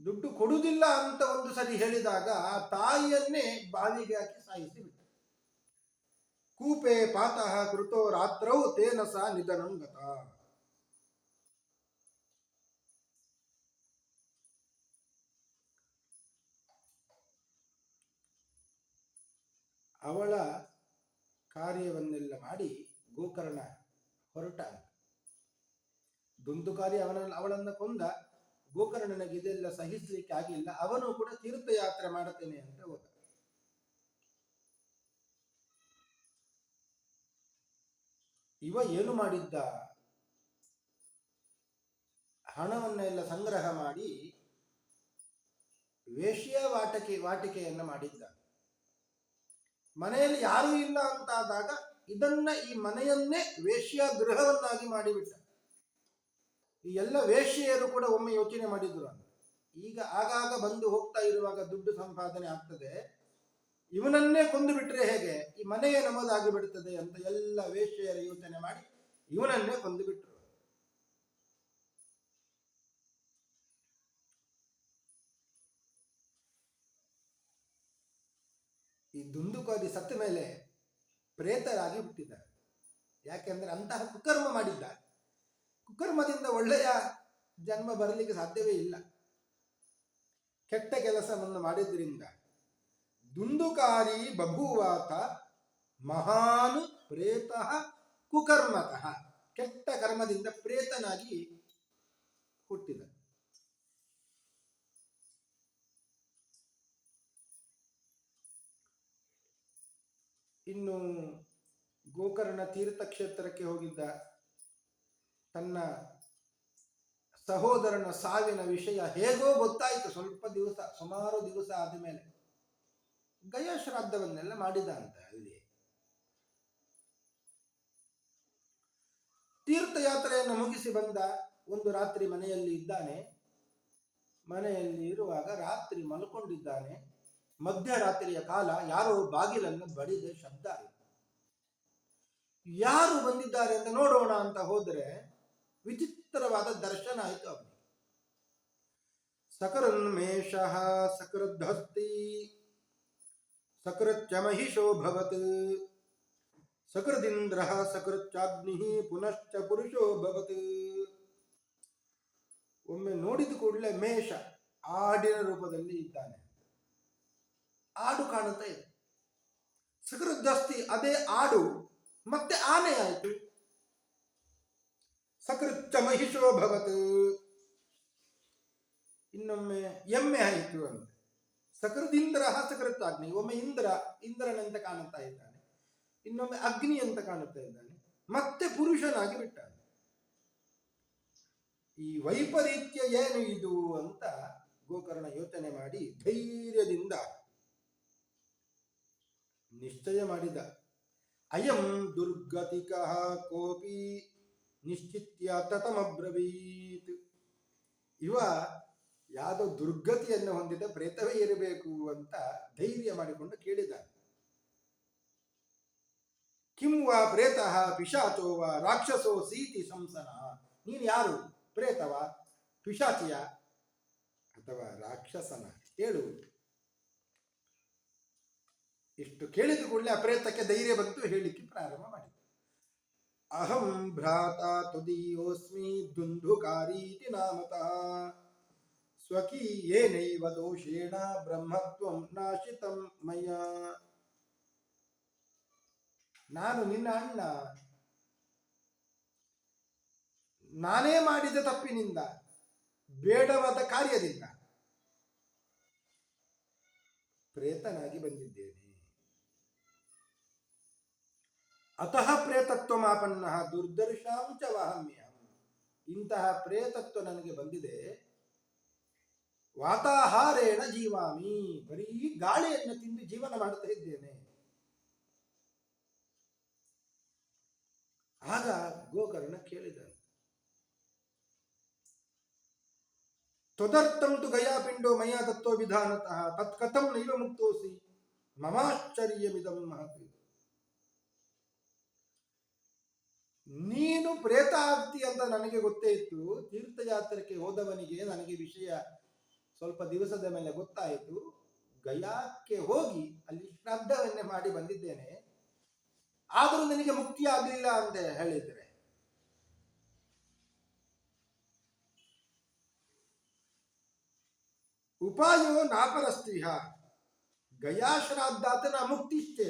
Speaker 1: ದುಡ್ಡು ಕೊಡುವುದಿಲ್ಲ ಅಂತ ಒಂದು ಸರಿ ಹೇಳಿದಾಗ ಆ ತಾಯಿಯನ್ನೇ ಬಾವಿಗೆ ಹಾಕಿ ಸಾಯಿಸಿ ಬಿಟ್ಟ. ಕೂಪೆ ಪಾತಃ ಕೃತೋ ರಾತ್ರೌ ತೇನ ಸಾ ನಿಧನಂ ಗತ. ಅವಳ ಕಾರ್ಯವನ್ನೆಲ್ಲ ಮಾಡಿ ಗೋಕರ್ಣ ಹೊರಟ. ದುಂದುಕಾರಿ ಅವಳನ್ನ ಕೊಂದ. ಗೋಕರ್ಣನಿಗೆ ಇದೆಲ್ಲ ಸಹಿಸಲಿಕ್ಕೆ ಆಗಿಲ್ಲ. ಅವನು ಕೂಡ ತೀರ್ಥಯಾತ್ರೆ ಮಾಡುತ್ತೇನೆ ಅಂತ ಹೋದ. ಇವ ಏನು ಮಾಡಿದ್ದ, ಹಣವನ್ನೆಲ್ಲ ಸಂಗ್ರಹ ಮಾಡಿ ವೇಶ್ಯ ವಾಟಿಕೆಯನ್ನ ಮಾಡಿದ್ದ. ಮನೆಯಲ್ಲಿ ಯಾರೂ ಇಲ್ಲ ಅಂತಾದಾಗ ಇದನ್ನ ಈ ಮನೆಯನ್ನೇ ವೇಶ್ಯ ಗೃಹವನ್ನಾಗಿ ಮಾಡಿಬಿಟ್ಟ. ಈ ಎಲ್ಲ ವೇಶ್ಯೆಯರು ಕೂಡ ಒಮ್ಮೆ ಯೋಚನೆ ಮಾಡಿದ್ರು. ಈಗ ಆಗಾಗ ಬಂದು ಹೋಗ್ತಾ ಇರುವಾಗ ದುಡ್ಡು ಸಂಪಾದನೆ ಆಗ್ತದೆ, ಇವನನ್ನೇ ಕೊಂದು ಬಿಟ್ರೆ ಹೇಗೆ, ಈ ಮನೆಯೇ ನಮ್ಮದಾಗಿ ಬಿಡುತ್ತದೆ ಅಂತ ಎಲ್ಲ ವೇಶ್ಯೆಯರು ಯೋಚನೆ ಮಾಡಿ ಇವನನ್ನೇ ಕೊಂದು ಬಿಟ್ರು. ಈ ದುಂದುಕಾರಿ ಸತ್ತ ಮೇಲೆ ಪ್ರೇತರಾಗಿ ಹುಟ್ಟಿದ್ದಾರೆ. ಯಾಕೆಂದ್ರೆ ಅಂತಹ ಕುಕರ್ಮ ಮಾಡಿದ್ದಾರೆ. ಕುಕರ್ಮದಿಂದ ಒಳ್ಳೆಯ ಜನ್ಮ ಬರಲಿಕ್ಕೆ ಸಾಧ್ಯವೇ ಇಲ್ಲ. ಕೆಟ್ಟ ಕೆಲಸವನ್ನು ಮಾಡಿದ್ರಿಂದ ದುಂದುಕಾರಿ ಬಭೂವಾತ ಮಹಾನ್ ಪ್ರೇತಃ ಕುಕರ್ಮತಃ. ಕೆಟ್ಟ ಕರ್ಮದಿಂದ ಪ್ರೇತನಾಗಿ ಹುಟ್ಟಿದ. ಇನ್ನು ಗೋಕರ್ಣ ತೀರ್ಥಕ್ಷೇತ್ರಕ್ಕೆ ಹೋಗಿದ್ದ. ತನ್ನ ಸಹೋದರನ ಸಾವಿನ ವಿಷಯ ಹೇಗೋ ಗೊತ್ತಾಯಿತು. ಸುಮಾರು ದಿವಸ ಆದಮೇಲೆ ಗಯಾ ಶ್ರಾದ್ದವನ್ನೆಲ್ಲ ಮಾಡಿದ ಅಂತ. ಅಲ್ಲಿ ತೀರ್ಥಯಾತ್ರೆಯನ್ನು ಮುಗಿಸಿ ಬಂದ. ಒಂದು ರಾತ್ರಿ ಮನೆಯಲ್ಲಿ ಇದ್ದಾನೆ. ಮನೆಯಲ್ಲಿ ಇರುವಾಗ ರಾತ್ರಿ ಮಲ್ಕೊಂಡಿದ್ದಾನೆ. ಮಧ್ಯರಾತ್ರಿಯ ಕಾಲ ಯಾರೋ ಬಾಗಿಲನ್ನು ಬಡಿದ ಶಬ್ದ ಆಯಿತು. ಯಾರು ಬಂದಿದ್ದಾರೆ ಅಂತ ನೋಡೋಣ ಅಂತ ಹೋದರೆ ವಿಚಿತ್ರವಾದ ದರ್ಶನ ಆಯಿತು ಅವನಿಗೆ. ಸಕರನ್ಮೇಷ ಸಕೃದ್ಧಸ್ತಿ ಸಕೃಚ್ಚಮಹಿಷೋ ಭವತ್ ಸಕೃದಿಂದ್ರ ಸಕೃಚ್ಚಾಗ್ನಿ ಪುನಶ್ಚ ಪುರುಷೋ ಭವತ್. ಒಮ್ಮೆ ನೋಡಿದ ಕೂಡಲೇ ಮೇಷ ಆಡಿನ ರೂಪದಲ್ಲಿ ಇದ್ದಾನೆ. ಆಡು ಕಾಣುತ್ತಾ ಇದೆ. ಸಕೃದ್ಧಸ್ತಿ ಅದೇ ಆಡು ಮತ್ತೆ ಆನೆ ಆಯಿತು. ಸಕೃಚ್ಚ ಮಹಿಷೋ ಭವತ್ ಇನ್ನೊಮ್ಮೆ ಎಮ್ಮೆ ಆಯಿತು ಅಂತ. ಸಕೃದಿಂದ್ರ ಸಕೃತ್ತಾಗ್ನಿ. ಒಮ್ಮೆ ಇಂದ್ರನಂತ ಕಾಣುತ್ತಾ ಇದ್ದಾನೆ, ಇನ್ನೊಮ್ಮೆ ಅಗ್ನಿ ಅಂತ ಕಾಣುತ್ತಾ ಇದ್ದಾನೆ, ಮತ್ತೆ ಪುರುಷನಾಗಿ ಬಿಟ್ಟಾನೆ. ಈ ವೈಪರೀತ್ಯ ಏನು ಇದು ಅಂತ ಗೋಕರ್ಣ ಯೋಚನೆ ಮಾಡಿ ಧೈರ್ಯದಿಂದ ನಿಶ್ಚಯ ಮಾಡಿದ. ಅಯಂ ದುರ್ಗತಿಕಃ ಕೋಪಿ ನಿಶ್ಚಿತ್ಯ ತತಮಬ್ರವೀತ್. ಇವ ಯಾವುದೋ ದುರ್ಗತಿಯನ್ನು ಹೊಂದಿದ ಪ್ರೇತವೇ ಇರಬೇಕು ಅಂತ ಧೈರ್ಯ ಮಾಡಿಕೊಂಡು ಕೇಳಿದ. ಕಿಂ ವಾ ಪ್ರೇತಃ ಪಿಶಾಚೋ ವಾ ರಾಕ್ಷಸೋ ಸೀತಿ ಸಂಸನ. ನೀನು ಯಾರು, ಪ್ರೇತವ, ಪಿಶಾಚಿಯ ಅಥವಾ ರಾಕ್ಷಸನ, ಹೇಳು. ಇಷ್ಟು ಕೇಳಿದ ಕೂಡಲೇ ಆ ಪ್ರೇತಕ್ಕೆ ಧೈರ್ಯ ಬಂತು, ಹೇಳಿಕ್ಕೆ ಪ್ರಾರಂಭ ಮಾಡಿತು. ಅಹಂ ಭ್ರಾತ ತುದೀಯೋಸ್ಮಿ ದುಂದುಕಾರೀತಿ ನಾಮತಃ ಸ್ವಕೀಯೇನೈವ ದೋಷೇಣ ಬ್ರಹ್ಮತ್ವಂ ನಾಶಿತಂ ಮಯ. ನಾನು ನಿನ್ನ ಅಣ್ಣ. ನಾನೇ ಮಾಡಿದ ತಪ್ಪಿನಿಂದ, ಬೇಡವಾದ ಕಾರ್ಯದಿಂದ ಪ್ರೇತನಾಗಿ ಬಂದಿದ್ದೇನೆ. ಅತಃ ಪ್ರೇತತ್ವಮಾಪನ್ನ ದುರ್ದರ್ಶಾಂಚ ವಾಹಮ್ಯಹಂ. ಇಂತಹ ಪ್ರೇತತ್ವ ನನಗೆ ಬಂದಿದೆ. ವಾತಾಹಾರೇಣ ಜೀವಾಮಿ. ಬರೀ ಗಾಳಿಯನ್ನು ತಿಂದು ಜೀವನ ಮಾಡುತ್ತಾ ಇದ್ದೇನೆ. ಆಗ ಗೋಕರ್ಣ ಕೇಳಿದ, ತ್ವದರ್ಥಂ ತು ಗಯಾಪಿಂಡೋ ಮಯಾ ದತ್ತೋ ವಿಧಾನತಃ ತತ್ಕಥಂ ನೈವ ಮುಕ್ತೋಸಿ ಮಮಾಶ್ಚರ್ಯಮಿದಂ ಮಹತ್. ನೀನು ಪ್ರೇತ ಆಗ್ತಿ ಅಂತ ನನಗೆ ಗೊತ್ತೇ ಇತ್ತು. ತೀರ್ಥಯಾತ್ರೆಗೆ ಹೋದವನಿಗೆ ನನಗೆ ವಿಷಯ ಸ್ವಲ್ಪ ದಿವಸದ ಮೇಲೆ ಗೊತ್ತಾಯಿತು, ಗಯಾಕ್ಕೆ ಹೋಗಿ ಅಲ್ಲಿ ಶ್ರಾದ್ದವನ್ನೇ ಮಾಡಿ ಬಂದಿದ್ದೇನೆ, ಆದರೂ ನಿನಗೆ ಮುಕ್ತಿ ಆಗಲಿಲ್ಲ ಅಂತ ಹೇಳಿದ್ರೆ ಉಪಾಯೋ ನಾಪರಸ್ತ್ರೀಹ, ಗಯಾಶ್ರಾದ್ದಾತ ನಾ ಮುಕ್ತಿ ಇಷ್ಟೇ,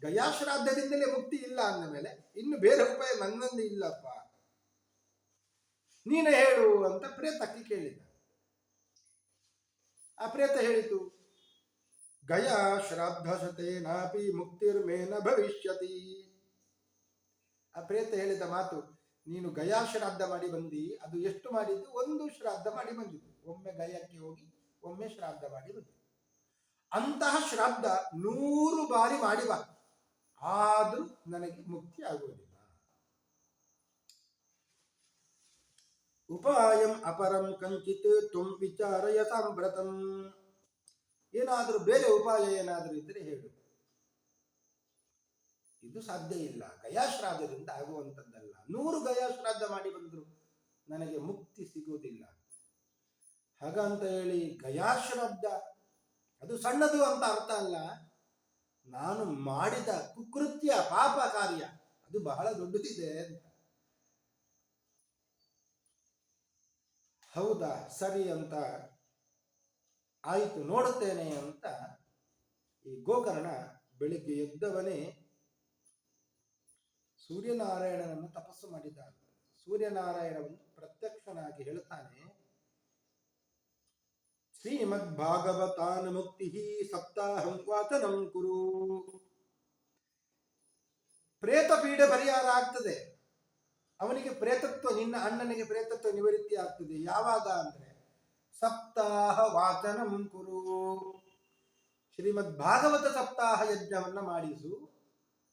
Speaker 1: ಗಯಾಶ್ರಾದ್ದದಿಂದಲೇ ಮುಕ್ತಿ ಇಲ್ಲ ಅಂದ ಮೇಲೆ ಇನ್ನು ಬೇರೆ ಉಪಾಯ ನನ್ನಲ್ಲಿ ಇಲ್ಲಪ್ಪ, ನೀನೇ ಹೇಳು ಅಂತ ಪ್ರೇತಕ್ಕೆ ಕೇಳಿದ. ಆ ಪ್ರೇತ ಹೇಳಿತು, ಗಯಾ ಶ್ರಾದ್ದಶತೇನಾಪಿ ಮುಕ್ತಿರ್ಮೇನ ಭವಿಷ್ಯತಿ. ಆ ಪ್ರೇತ ಹೇಳಿದ ಮಾತು, ನೀನು ಗಯಾ ಶ್ರಾದ್ದ ಮಾಡಿ ಬಂದಿ, ಅದು ಎಷ್ಟು ಮಾಡಿದ್ದು? ಒಂದು ಶ್ರಾದ್ದ ಮಾಡಿ ಬಂದಿದ್ದು, ಒಮ್ಮೆ ಗಯಕ್ಕೆ ಹೋಗಿ ಒಮ್ಮೆ ಶ್ರಾದ್ದ ಮಾಡಿ ಬಂದಿದ್ದು. ಅಂತಹ ಶ್ರಾದ್ದ 100 ಬಾರಿ ಮಾಡಿ ಬಾ, ಆದ್ರೂ ನನಗೆ ಮುಕ್ತಿ ಆಗುವುದಿಲ್ಲ. ಉಪಾಯಂ ಅಪರಂ ಕಂಚಿತ್ ತುಂ ವಿಚಾರಯ ಸಾಂಪ್ರತಂ. ಏನಾದರೂ ಬೇರೆ ಉಪಾಯ ಏನಾದರೂ ಇದ್ರೆ ಹೇಳು. ಇದು ಸಾಧ್ಯ ಇಲ್ಲ, ಗಯಾಶ್ರಾದ್ದದಿಂದ ಆಗುವಂಥದ್ದಲ್ಲ. 100 ಗಯಾಶ್ರಾದ್ದ ಮಾಡಿ ಬಂದ್ರು ನನಗೆ ಮುಕ್ತಿ ಸಿಗುವುದಿಲ್ಲ. ಹಾಗಂತ ಹೇಳಿ ಗಯಾಶ್ರಾದ್ದ ಅದು ಸಣ್ಣದು ಅಂತ ಅರ್ಥ ಅಲ್ಲ, ನಾನು ಮಾಡಿದ ಕುಕೃತ್ಯ ಪಾಪ ಕಾರ್ಯ ಅದು ಬಹಳ ದೊಡ್ಡದಿದೆ ಅಂತ. ಹೌದಾ, ಸರಿ ಅಂತ ಆಯಿತು, ನೋಡುತ್ತೇನೆ ಅಂತ ಈ ಗೋಕರ್ಣ ಬೆಳಿಗ್ಗೆ ಎದ್ದವನೇ ಸೂರ್ಯನಾರಾಯಣನನ್ನು ತಪಸ್ಸು ಮಾಡಿದ್ದಾನೆ. ಸೂರ್ಯನಾರಾಯಣವನ್ನು ಪ್ರತ್ಯಕ್ಷನಾಗಿ ಹೇಳುತ್ತಾನೆ, ಶ್ರೀಮದ್ ಭಾಗವತಾನ್ ಮುಕ್ತಿ ಸಪ್ತಾಹಂ ವಾಚನಂ ಕುರು. ಪ್ರೇತ ಪೀಡೆ ಪರಿಹಾರ ಆಗ್ತದೆ, ಅವನಿಗೆ ಪ್ರೇತತ್ವ, ನಿನ್ನ ಅಣ್ಣನಿಗೆ ಪ್ರೇತತ್ವ ನಿವೃತ್ತಿ ಆಗ್ತದೆ. ಯಾವಾಗ ಅಂದ್ರೆ ಸಪ್ತಾಹ ವಾಚನಂ ಕುರು, ಶ್ರೀಮದ್ ಭಾಗವತ ಸಪ್ತಾಹ ಯಜ್ಞವನ್ನ ಮಾಡಿಸು,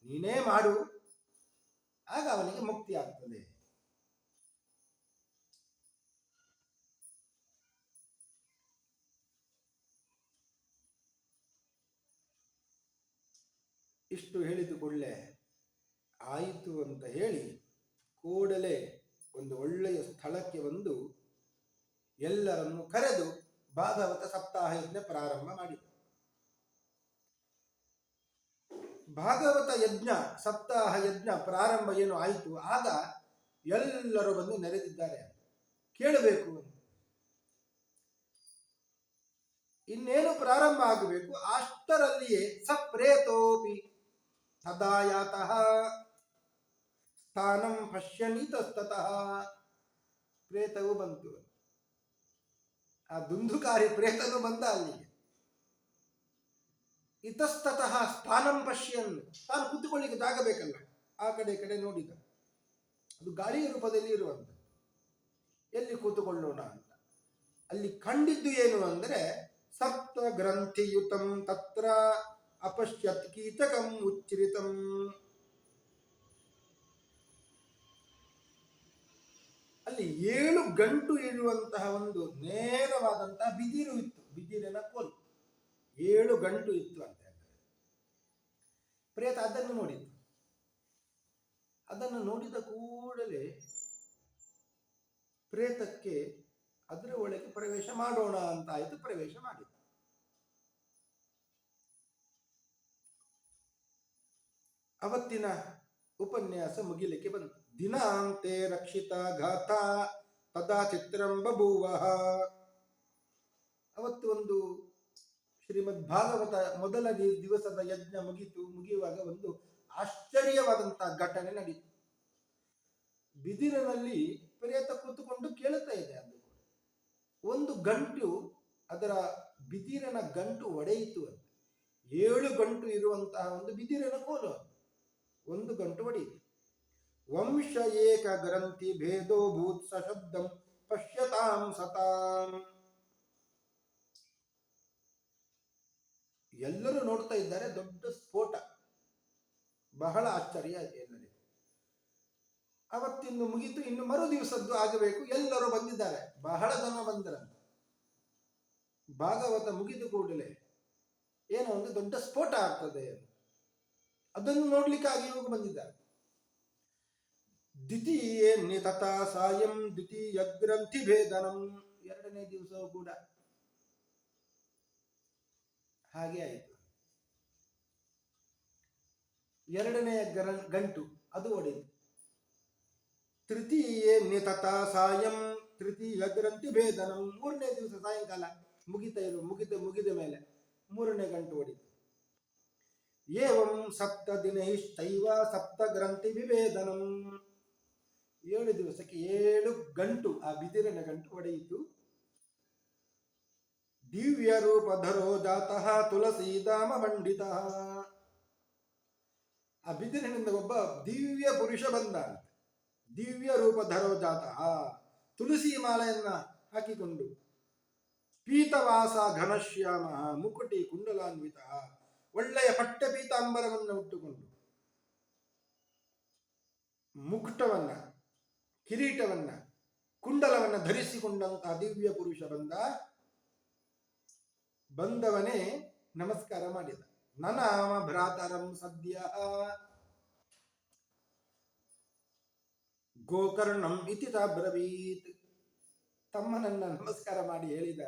Speaker 1: ನೀನೇ ಮಾಡು, ಆಗ ಅವನಿಗೆ ಮುಕ್ತಿ ಆಗ್ತದೆ. ಇಷ್ಟು ಹೇಳಿದ ಕೂಡಲೇ ಆಯಿತು ಅಂತ ಹೇಳಿ ಕೂಡಲೇ ಒಂದು ಒಳ್ಳೆಯ ಸ್ಥಳಕ್ಕೆ ಬಂದು ಎಲ್ಲರನ್ನು ಕರೆದು ಭಾಗವತ ಸಪ್ತಾಹ ಯಜ್ಞ ಪ್ರಾರಂಭ ಮಾಡಿದ. ಭಾಗವತ ಯಜ್ಞ ಸಪ್ತಾಹ ಯಜ್ಞ ಪ್ರಾರಂಭ ಏನು ಆಯಿತು, ಆಗ ಎಲ್ಲರೂ ಬಂದು ನೆರೆದಿದ್ದಾರೆ, ಕೇಳಬೇಕು ಅಂತ. ಇನ್ನೇನು ಪ್ರಾರಂಭ ಆಗಬೇಕು, ಅಷ್ಟರಲ್ಲಿಯೇ ಸಪ್ರೇತೋಪಿ ತದಾಯಾತಃ ಸ್ಥಾನಂ ಪಶ್ಯನಿತಸ್ತತಃ. ಪ್ರೇತವು ಬಂತು, ಆ ದುಂದುಕಾರಿ ಪ್ರೇತನು ಬಂದ ಅಲ್ಲಿಗೆ. ಇತಸ್ತತಃ ಸ್ಥಾನಂ ಪಶ್ಯನ್, ತಾನು ಕೂತುಕೊಳ್ಳಿಕ್ಕೆ ಜಾಗ ಬೇಕಲ್ಲ, ಆ ಕಡೆ ಈ ಕಡೆ ನೋಡಿದ. ಅದು ಗಾಳಿಯ ರೂಪದಲ್ಲಿ ಇರುವಂತ, ಎಲ್ಲಿ ಕೂತುಕೊಳ್ಳೋಣ ಅಂತ. ಅಲ್ಲಿ ಕಂಡಿದ್ದು ಏನು ಅಂದರೆ ಸಪ್ತ ಗ್ರಂಥಿಯುತಂ ತತ್ರ ಅಪಶ್ಯತ್ ಕೀಚಕಂ ಉಚ್ಛ್ರಿತಂ. ಅಲ್ಲಿ 7 ಗಂಟು ಇರುವಂತಹ ಒಂದು ನೇರವಾದಂತಹ ಬಿದಿರು ಇತ್ತು, ಬಿದಿರಿನ ಕೋಲು 7 ಗಂಟು ಇತ್ತು ಅಂತ ಹೇಳ್ತಾರೆ. ಪ್ರೇತ ಅದನ್ನು ನೋಡಿತು. ಅದನ್ನು ನೋಡಿದ ಕೂಡಲೇ ಪ್ರೇತಕ್ಕೆ ಅದರ ಒಳಗೆ ಪ್ರವೇಶ ಮಾಡೋಣ ಅಂತ ಆಯ್ತು, ಪ್ರವೇಶ ಮಾಡಿತು. ಅವತ್ತಿನ ಉಪನ್ಯಾಸ ಮುಗಿಲಿಕ್ಕೆ ಬಂತು. ದಿನಾಂತೆ ರಕ್ಷಿತ ಗಾಥಾ ತದಾ ಚಿತ್ರಂ ಬಭೂವ. ಅವತ್ತು ಒಂದು ಶ್ರೀಮದ್ ಭಾಗವತ ಮೊದಲ ದಿವಸದ ಯಜ್ಞ ಮುಗಿಯುವಾಗ ಒಂದು ಆಶ್ಚರ್ಯವಾದಂತಹ ಘಟನೆ ನಡೀತು. ಬಿದಿರಿನಲ್ಲಿ ಪ್ರೇತ ಕೂತುಕೊಂಡು ಕೇಳುತ್ತಾ ಇದೆ. ಅದು ಒಂದು ಗಂಟು, ಅದರ ಬಿದಿರಿನ ಗಂಟು ಒಡೆಯಿತು ಅಂತ. 7 ಗಂಟು ಇರುವಂತಹ ಒಂದು ಬಿದಿರಿನ ಕೋಲು, ಒಂದು ಗಂಟು ಒಡೆಯಿತು. ವಂಶ ಏಕ ಗ್ರಂಥಿ ಭೇದೋ ಭೂತ್ ಸಶಬ್ದಂ ಪಶ್ಯತಾಂ ಸತಾಂ. ಎಲ್ಲರೂ ನೋಡ್ತಾ ಇದ್ದಾರೆ, ದೊಡ್ಡ ಸ್ಫೋಟ, ಬಹಳ ಆಶ್ಚರ್ಯ ಎಲ್ಲರಿಗೂ. ಅವತ್ತಿಂದು ಮುಗಿತು, ಇನ್ನು ಮರು ದಿವಸದ್ದು ಆಗಬೇಕು. ಎಲ್ಲರೂ ಬಂದಿದ್ದಾರೆ, ಬಹಳ ಜನ ಬಂದರಂತೆ. ಭಾಗವತ ಮುಗಿದು ಕೂಡಲೇ ಏನೋ ಒಂದು ದೊಡ್ಡ ಸ್ಫೋಟ ಆಗ್ತದೆ, ಅದನ್ನು ನೋಡ್ಲಿಕ್ಕಾಗಿ ಇವಾಗ ಬಂದಿದ್ದಾರೆ. ದ್ವಿತೀಯೇ ತಥಾ ಸಾಯಂ ದ್ವಿತೀಯ ಗ್ರಂಥಿ ಭೇದನಂ. 2ನೇ ದಿವಸವೂ ಕೂಡ ಹಾಗೆ ಆಯಿತು. ಎರಡನೆಯ ಗಂಟು ಅದು ಒಡೆಯಿತು. ತೃತೀಯೇ ನಿತತ ಸಾಯಂ ತೃತೀಯ ಗ್ರಂಥಿ ಭೇದನಂ. ಮೂರನೇ ದಿವಸ ಸಾಯಂಕಾಲ ಮುಗಿದ ಮೇಲೆ ಮೂರನೇ ಗಂಟು ಹೊಡಿತು. ಏವಂ ಸಪ್ತ ದಿನೈಶ್ಚೈವ ಸಪ್ತ ಗ್ರಂಥಿ ವಿಭೇದನಂ. 7 ದಿವಸಕ್ಕೆ 7 ಗಂಟು ಆ ಬಿದಿರಿನ ಗಂಟು ಹೊಡೆಯಿತು. ದಿವ್ಯ ರೂಪಧರೋ ಜಾತಃ ತುಳಸೀದಾಮ ಮಂಡಿತ. ಆ ಬಿದಿರಿನಿಂದ ಒಬ್ಬ ದಿವ್ಯ ಪುರುಷ ಬಂದ. ದಿವ್ಯ ರೂಪಧರೋ ಜಾತಃ, ತುಳಸಿ ಮಾಲೆಯನ್ನ ಹಾಕಿಕೊಂಡು, ಪೀತವಾಸ ಘನಶ್ಯಾಮ ಮುಕುಟಿ ಕುಂಡಲಾನ್ವಿತ, ಒಳ್ಳೆಯ ಪಟ್ಟೆ ಪೀತಾಂಬರವನ್ನು ಉಟ್ಟುಕೊಂಡು, ಮುಕುಟವನ್ನ, ಕಿರೀಟವನ್ನ, ಕುಂಡಲವನ್ನ ಧರಿಸಿಕೊಂಡಂತಹ ದಿವ್ಯ ಪುರುಷ ಬಂದವನೇ ನಮಸ್ಕಾರ ಮಾಡಿದ. ನನಾಮ ಭ್ರಾತರಂ ಸದ್ಯ ಗೋಕರ್ಣಂ ಇತಿ ತಾಬ್ರವೀತ್. ತಮ್ಮನನ್ನ ನಮಸ್ಕಾರ ಮಾಡಿ ಹೇಳಿದ,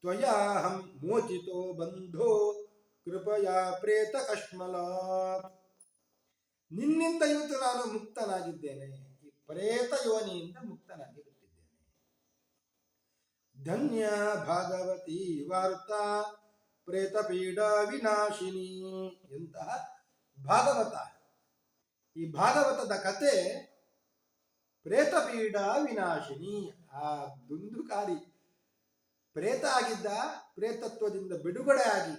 Speaker 1: ತ್ವಯಾಹಂ ಮೋಚಿತೋ ಬಂಧೋ ಕೃಪಯಾ ಪ್ರೇತ ಕಶ್ಮಲಾತ್. ನಿನ್ನಿಂದ ಇವತ್ತು ನಾನು ಮುಕ್ತನಾಗಿದ್ದೇನೆ, ಈ ಪ್ರೇತ ಯೋನಿಯಿಂದ ಮುಕ್ತನಾಗಿ ಬಿಟ್ಟಿದ್ದೇನೆ. ಧನ್ಯ ಭಾಗವತಿ ವಾರ್ತಾ ಪ್ರೇತ ಪೀಡಾ ವಿನಾಶಿನಿ. ಎಂತಹ ಭಾಗವತ! ಈ ಭಾಗವತದ ಕತೆ ಪ್ರೇತ ಪೀಡಾ ವಿನಾಶಿನಿ. ಆ ದುಂದುಕಾರಿ ಪ್ರೇತ ಆಗಿದ್ದ, ಪ್ರೇತತ್ವದಿಂದ ಬಿಡುಗಡೆ ಆಗಿ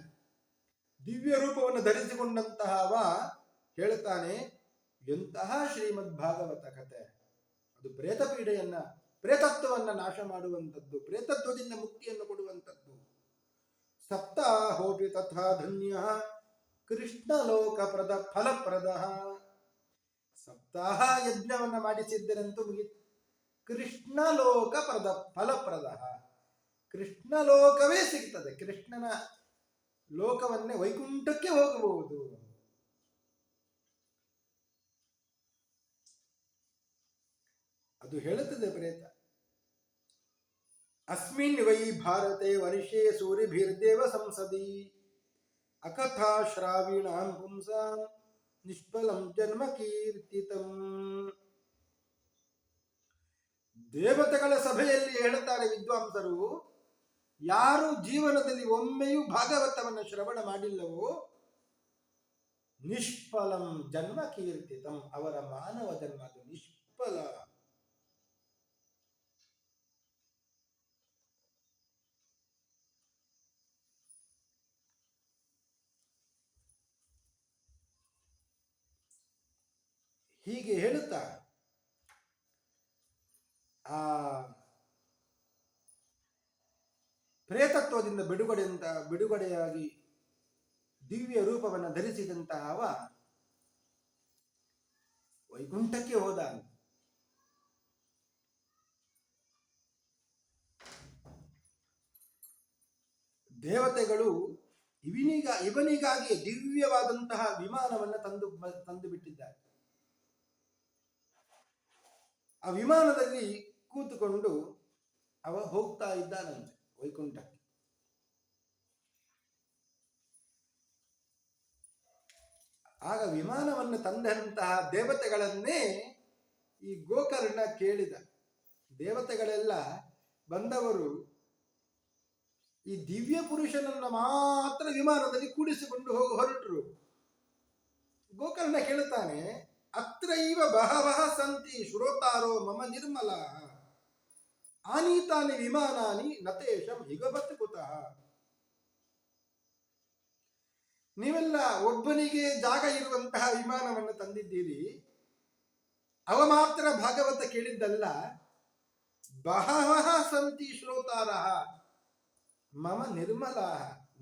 Speaker 1: ದಿವ್ಯ ರೂಪವನ್ನು ಧರಿಸಿಕೊಂಡಂತಹವ ಹೇಳ್ತಾನೆ, ಎಂತಹ ಶ್ರೀಮದ್ ಭಾಗವತ ಕತೆ! ಅದು ಪ್ರೇತ ಪೀಡೆಯನ್ನ, ಪ್ರೇತತ್ವವನ್ನ ನಾಶ ಮಾಡುವಂಥದ್ದು, ಪ್ರೇತತ್ವದಿಂದ ಮುಕ್ತಿಯನ್ನು ಕೊಡುವಂಥದ್ದು. ಸಪ್ತಾಹೋಪಿ ತಥಾ ಧನ್ಯ ಕೃಷ್ಣ ಲೋಕ ಫಲಪ್ರದ. ಸಪ್ತಾಹ ಯಜ್ಞವನ್ನ ಮಾಡಿಸಿದ್ದರಂತೂ ಮುಗಿತು. ಕೃಷ್ಣ ಲೋಕ ಫಲಪ್ರದ, ಕೃಷ್ಣ ಲೋಕವೇ ಸಿಗ್ತದೆ. ಕೃಷ್ಣನ ಲೋಕವನ್ನೇ, ವೈಕುಂಠಕ್ಕೆ ಹೋಗಬಹುದು. ಅದು ಹೇಳುತ್ತದೆ ಪ್ರೇತ. ಅಸ್ಮಿನ್ ವೈ ಭಾರತೆ ವರ್ಷೇ ಸೂರ್ಯಭಿರ್ದೇವ ಸಂಸದಿ ಅಕಥಾ ಶ್ರಾವಿಣಾಂ ಪುಂಸಾಂ ನಿಷ್ಫಲಂ ಜನ್ಮ ಕೀರ್ತಿತಂ. ದೇವತೆಗಳ ಸಭೆಯಲ್ಲಿ ಹೇಳುತ್ತಾರೆ ವಿದ್ವಾಂಸರು, ಯಾರು ಜೀವನದಲ್ಲಿ ಒಮ್ಮೆಯೂ ಭಾಗವತವನ್ನು ಶ್ರವಣ ಮಾಡಿಲ್ಲವೋ ನಿಷ್ಫಲಂ ಜನ್ಮ ಕೀರ್ತಿತಂ, ಅವರ ಮಾನವ ಜನ್ಮ ಅದು ನಿಷ್ಫಲ. ಹೀಗೆ ಹೇಳುತ್ತಾ ಆ ಪ್ರೇತತ್ವದಿಂದ ಬಿಡುಗಡೆಯಾಗಿ ದಿವ್ಯ ರೂಪವನ್ನು ಧರಿಸಿದಂತಹ ಅವ ವೈಕುಂಠಕ್ಕೆ ಹೋದ. ದೇವತೆಗಳು ಇವನಿಗಾಗಿ ದಿವ್ಯವಾದಂತಹ ವಿಮಾನವನ್ನು ತಂದು ಬಿಟ್ಟಿದ್ದಾರೆ. ಆ ವಿಮಾನದಲ್ಲಿ ಕೂತುಕೊಂಡು ಅವ ಹೋಗ್ತಾ ಇದ್ದಾನಂತೆ ವೈಕುಂಠಕ್ಕೆ. ಆಗ ವಿಮಾನವನ್ನು ತಂದಂತಹ ದೇವತೆಗಳನ್ನೇ ಈ ಗೋಕರ್ಣ ಕೇಳಿದ. ದೇವತೆಗಳೆಲ್ಲ ಬಂದವರು ಈ ದಿವ್ಯ ಪುರುಷನನ್ನ ಮಾತ್ರ ವಿಮಾನದಲ್ಲಿ ಕೂಡಿಸಿಕೊಂಡು ಹೊರಟರು. ಗೋಕರ್ಣ ಕೇಳುತ್ತಾನೆ, ಅತ್ರೈವ ಬಹವಃ ಸಂತಿ ಶ್ರೋತಾರೋ ಮಮ ನಿರ್ಮಲ ಆನೀತಾನಿ ವಿಮಾನಾನಿ ನತೇಶಂ ಹಿಗವತ್ ಕುತಃ. ನೀವೆಲ್ಲ ಒಬ್ಬನಿಗೆ ಜಾಗ ಇರುವಂತಹ ವಿಮಾನವನ್ನು ತಂದಿದ್ದೀರಿ, ಅವ ಮಾತ್ರ ಭಾಗವತ ಕೇಳಿದ್ದಲ್ಲ. ಬಹವಃ ಸಂತಿ ಶ್ರೋತಾರಃ ಮಮ ನಿರ್ಮಲ,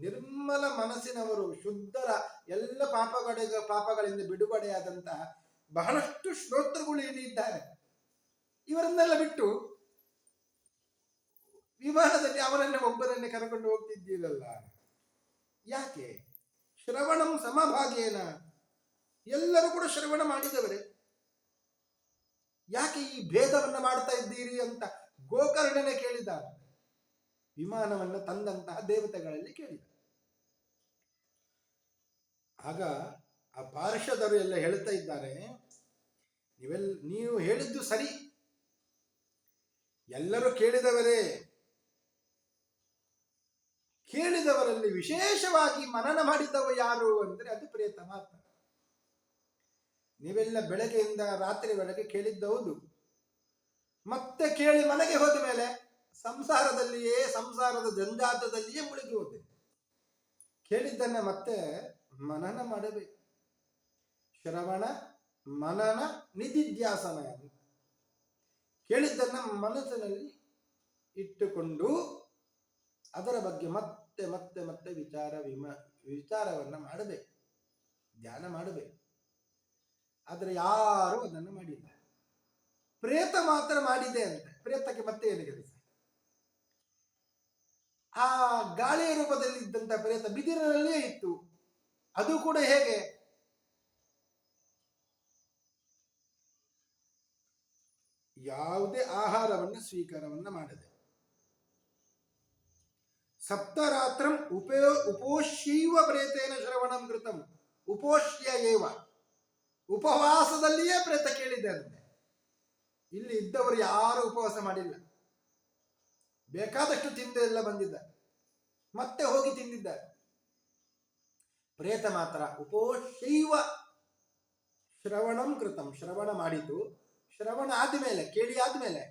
Speaker 1: ನಿರ್ಮಲ ಮನಸ್ಸಿನವರು, ಶುದ್ಧರ, ಎಲ್ಲ ಪಾಪಗಳಿಂದ ಬಿಡುಗಡೆಯಾದಂತಹ ಬಹಳಷ್ಟು ಶ್ರೋತೃಗಳು ಇದ್ದಾರೆ. ಇವರನ್ನೆಲ್ಲ ಬಿಟ್ಟು ವಿಮಾನದಲ್ಲಿ ಅವರನ್ನೇ ಒಬ್ಬರನ್ನೇ ಕರ್ಕೊಂಡು ಹೋಗ್ತಿದ್ದೀರಲ್ಲ, ಯಾಕೆ? ಶ್ರವಣಂ ಸಮಭಾಗೇನ, ಎಲ್ಲರೂ ಕೂಡ ಶ್ರವಣ ಮಾಡಿದವರೇ, ಯಾಕೆ ಈ ಭೇದವನ್ನ ಮಾಡ್ತಾ ಇದ್ದೀರಿ ಅಂತ ಗೋಕರ್ಣನೆ ಕೇಳಿದ. ವಿಮಾನವನ್ನು ತಂದಂತಹ ದೇವತೆಗಳಲ್ಲಿ ಕೇಳಿದ. ಆಗ ಆ ಪಾರ್ಷದರು ಎಲ್ಲ ಹೇಳ್ತಾ ಇದ್ದಾರೆ, ನೀವು ಹೇಳಿದ್ದು ಸರಿ, ಎಲ್ಲರೂ ಕೇಳಿದವರೇ. ಕೇಳಿದವರಲ್ಲಿ ವಿಶೇಷವಾಗಿ ಮನನ ಮಾಡಿದವ ಯಾರು ಅಂದರೆ ಅದು ಪ್ರೇತ ಮಾತ್ರ. ನೀವೆಲ್ಲ ಬೆಳಗ್ಗೆಯಿಂದ ರಾತ್ರಿವರೆಗೆ ಕೇಳಿದ್ದೌದು, ಮತ್ತೆ ಕೇಳಿ ಮನೆಗೆ ಹೋದ ಮೇಲೆ ಸಂಸಾರದ ಜಂಜಾಟದಲ್ಲಿಯೇ ಮುಳುಗಿ ಹೋದೆ. ಕೇಳಿದ್ದನ್ನ ಮತ್ತೆ ಮನನ ಮಾಡಬೇಕು. ಶ್ರವಣ ಮನನ ನಿಧಿಧ್ಯಾಸನ. ಕೇಳಿದ್ದನ್ನ ಮನಸ್ಸಿನಲ್ಲಿ ಇಟ್ಟುಕೊಂಡು ಅದರ ಬಗ್ಗೆ ಮತ್ತೆ ಮತ್ತೆ ಮತ್ತೆ ವಿಚಾರವನ್ನ ಮಾಡಬೇಕು, ಧ್ಯಾನ ಮಾಡಬೇಕು. ಆದರೆ ಯಾರೂ ಅದನ್ನು ಮಾಡಿಲ್ಲ. ಪ್ರೇತ ಮಾತ್ರ ಮಾಡಿದೆ ಅಂತ. ಪ್ರೇತಕ್ಕೆ ಮತ್ತೆ ಏನು ಕೆಲಸ? ಆ ಗಾಳಿಯ ರೂಪದಲ್ಲಿ ಇದ್ದಂತ ಪ್ರೇತ ಬಿದಿರಿನಲ್ಲಿಯೇ ಇತ್ತು. ಅದು ಕೂಡ ಹೇಗೆ? ಯಾವುದೇ ಆಹಾರವನ್ನು ಸ್ವೀಕಾರವನ್ನ ಮಾಡದೆ ಸಪ್ತರಾತ್ರಂ ಉಪೋಷ್ಯೈವ ಪ್ರೇತೇನ ಶ್ರವಣಂ ಕೃತಂ. ಉಪೋಷ್ಯ ಏವ, ಉಪವಾಸದಲ್ಲಿಯೇ ಪ್ರೇತ ಕೇಳಿದ್ದಂತೆ. ಇಲ್ಲಿ ಇದ್ದವರು ಯಾರು ಉಪವಾಸ ಮಾಡಿಲ್ಲ. ಬೇಕಾದಷ್ಟು ತಿಂದು ಎಲ್ಲ ಬಂದಿದ್ದ, ಮತ್ತೆ ಹೋಗಿ ತಿಂದಿದ್ದಾರೆ. ಪ್ರೇತ ಮಾತ್ರ ಉಪೋಷ್ಯೈವ ಶ್ರವಣಂ ಕೃತಂ, ಶ್ರವಣ ಮಾಡಿತು. ಶ್ರವಣ ಆದ್ಮೇಲೆ, ಕೇಳಿ ಆದ್ಮೇಲೆ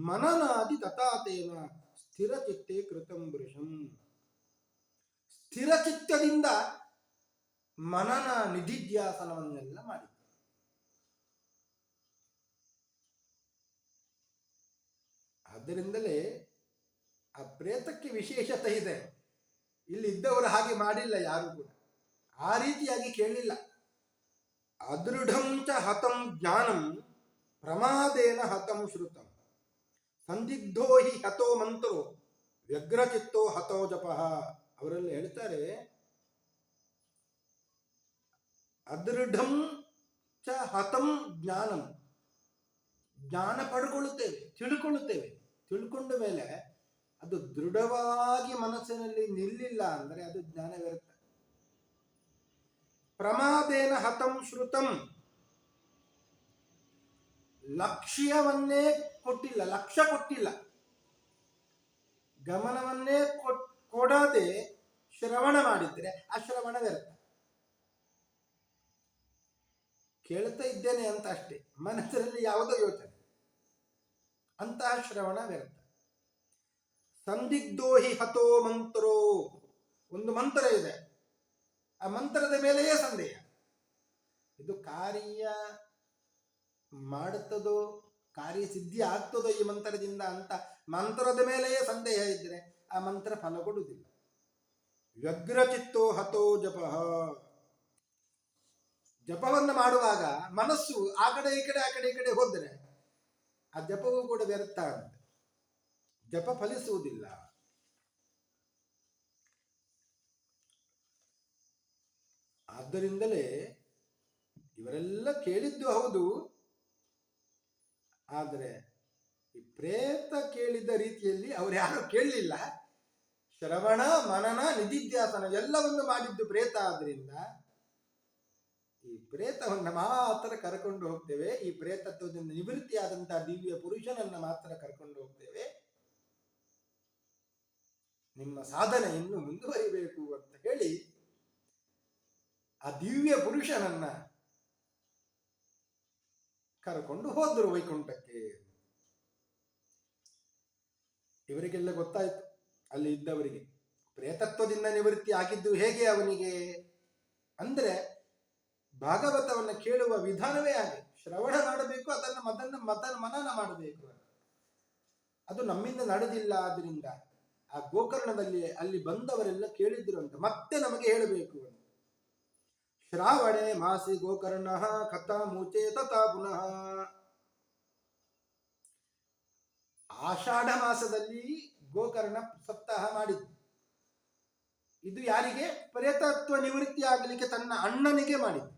Speaker 1: ಮನನಾದಿ ತಥಾತೇನ ಸ್ಥಿರಚಿತ್ತೆ ಕೃತಂ ವೃಷಂ. ಸ್ಥಿರಚಿತ್ತದಿಂದ ಮನನ ನಿಧಿಧ್ಯಾಸನವನ್ನೆಲ್ಲ ಮಾಡಿತು. ಆದ್ದರಿಂದಲೇ ಆ ಪ್ರೇತಕ್ಕೆ ವಿಶೇಷತೆ ಇದೆ. ಇಲ್ಲಿ ಇದ್ದವರು ಹಾಗೆ ಮಾಡಿಲ್ಲ, ಯಾರು ಕೂಡ ಆ ರೀತಿಯಾಗಿ ಕೇಳಲಿಲ್ಲ. ಅದೃಢಂ ಚ ಹತಂ ಜ್ಞಾನಂ ಪ್ರಮಾದೇನ ಹತಂ ಶ್ರುತಂ ಸಂದಿಗ್ಧೋ ಹಿ ಹತೋ ಮಂತ್ರೋ ವ್ಯಗ್ರಚಿತ್ತೋ ಹತೋ ಜಪಃ. ಅವರಲ್ಲಿ ಹೇಳ್ತಾರೆ, ಅದೃಢಂ ಚ ಹತಂ ಜ್ಞಾನಂ. ಜ್ಞಾನ ಪಡ್ಕೊಳ್ಳುತ್ತೇವೆ, ತಿಳ್ಕೊಂಡ ಮೇಲೆ ಅದು ದೃಢವಾಗಿ ಮನಸ್ಸಿನಲ್ಲಿ ನಿಲ್ಲಿಲ್ಲ ಅಂದರೆ ಅದು ಜ್ಞಾನವಿರುತ್ತೆ. ಪ್ರಮಾದೇನ ಹತಂ ಶ್ರುತಂ, ಲಕ್ಷ್ಯವನ್ನೇ ಕೊಟ್ಟಿಲ್ಲ, ಲಕ್ಷ್ಯ ಕೊಟ್ಟಿಲ್ಲ, ಗಮನವನ್ನೇ ಕೊಡದೆ ಶ್ರವಣ ಮಾಡಿದ್ರೆ ಆ ಶ್ರವಣ ವ್ಯರ್ಥ. ಕೇಳ್ತಾ ಇದ್ದೇನೆ ಅಂತ ಅಷ್ಟೇ, ಮನಸ್ಸಿನಲ್ಲಿ ಯಾವುದೋ ಯೋಚನೆ, ಅಂತಹ ಶ್ರವಣ ವ್ಯರ್ಥ. ಸಂದಿಗ್ಧೋ ಹಿ ಹತೋ ಮಂತ್ರೋ. ಒಂದು ಮಂತ್ರ ಇದೆ, ಆ ಮಂತ್ರದ ಮೇಲೆಯೇ ಸಂದೇಹ. ಇದು ಕಾರ್ಯ ಮಾಡುತ್ತದೋ, ಕಾರ್ಯ ಸಿದ್ಧಿ ಆಗ್ತದೋ ಈ ಮಂತ್ರದಿಂದ ಅಂತ ಮಂತ್ರದ ಮೇಲೆಯೇ ಸಂದೇಹ ಇದ್ರೆ ಆ ಮಂತ್ರ ಫಲ ಕೊಡುವುದಿಲ್ಲ. ವ್ಯಗ್ರಚಿತ್ತೋ ಹತೋ ಜಪಃ. ಜಪವನ್ನು ಮಾಡುವಾಗ ಮನಸ್ಸು ಆ ಕಡೆ ಈ ಕಡೆ ಹೋದರೆ ಆ ಜಪವೂ ಕೂಡ ವ್ಯರ್ಥ ಅಂತ, ಜಪ ಫಲಿಸುವುದಿಲ್ಲ. ಆದ್ದರಿಂದಲೇ ಇವರೆಲ್ಲ ಕೇಳಿದ್ದು ಹೌದು, ಆದರೆ ಈ ಪ್ರೇತ ಕೇಳಿದ ರೀತಿಯಲ್ಲಿ ಅವರು ಯಾರು ಕೇಳಲಿಲ್ಲ. ಶ್ರವಣ ಮನನ ನಿಧಿಧ್ಯಾಸನ ಎಲ್ಲವನ್ನು ಮಾಡಿದ್ದು ಪ್ರೇತ. ಆದ್ರಿಂದ ಈ ಪ್ರೇತವನ್ನ ಮಾತ್ರ ಕರ್ಕೊಂಡು ಹೋಗ್ತೇವೆ. ಈ ಪ್ರೇತತ್ವದಿಂದ ನಿವೃತ್ತಿಯಾದಂತಹ ದಿವ್ಯ ಪುರುಷನನ್ನ ಮಾತ್ರ ಕರ್ಕೊಂಡು ಹೋಗ್ತೇವೆ. ನಿಮ್ಮ ಸಾಧನೆ ಇನ್ನು ಮುಂದುವರಿಬೇಕು ಅಂತ ಹೇಳಿ ಆ ದಿವ್ಯ ಪುರುಷನನ್ನ ಕರ್ಕೊಂಡು ಹೋದ್ರು ವೈಕುಂಠಕ್ಕೆ. ಇವರಿಗೆಲ್ಲ ಗೊತ್ತಾಯ್ತು, ಅಲ್ಲಿ ಇದ್ದವರಿಗೆ ಪ್ರೇತತ್ವದಿಂದ ನಿವೃತ್ತಿ ಆಗಿದ್ದು ಹೇಗೆ ಅವನಿಗೆ ಅಂದ್ರೆ ಭಾಗವತವನ್ನ ಕೇಳುವ ವಿಧಾನವೇ ಹಾಗೆ. ಶ್ರವಣ ಮಾಡಬೇಕು, ಅದನ್ನು ಮನನ ಮಾಡಬೇಕು. ಅದು ನಮ್ಮಿಂದ ನಡೆದಿಲ್ಲ. ಆದ್ರಿಂದ ಆ ಗೋಕರ್ಣದಲ್ಲಿ ಅಲ್ಲಿ ಬಂದವರೆಲ್ಲ ಕೇಳಿದ್ರು ಅಂತ ಮತ್ತೆ ನಮಗೆ ಹೇಳಬೇಕು ಅಂತ. ಶ್ರಾವಣೆ ಮಾಸಿ ಗೋಕರ್ಣ ಕಥಾ ಮೂಚೆ ತಥಾ ಪುನಃ. ಆಷಾಢ ಮಾಸದಲ್ಲಿ ಗೋಕರ್ಣ ಸಪ್ತಾಹ ಮಾಡಿದ್ದು. ಇದು ಯಾರಿಗೆ? ಪ್ರೇತತ್ವ ನಿವೃತ್ತಿ ಆಗಲಿಕ್ಕೆ ತನ್ನ ಅಣ್ಣನಿಗೆ ಮಾಡಿದ್ದು.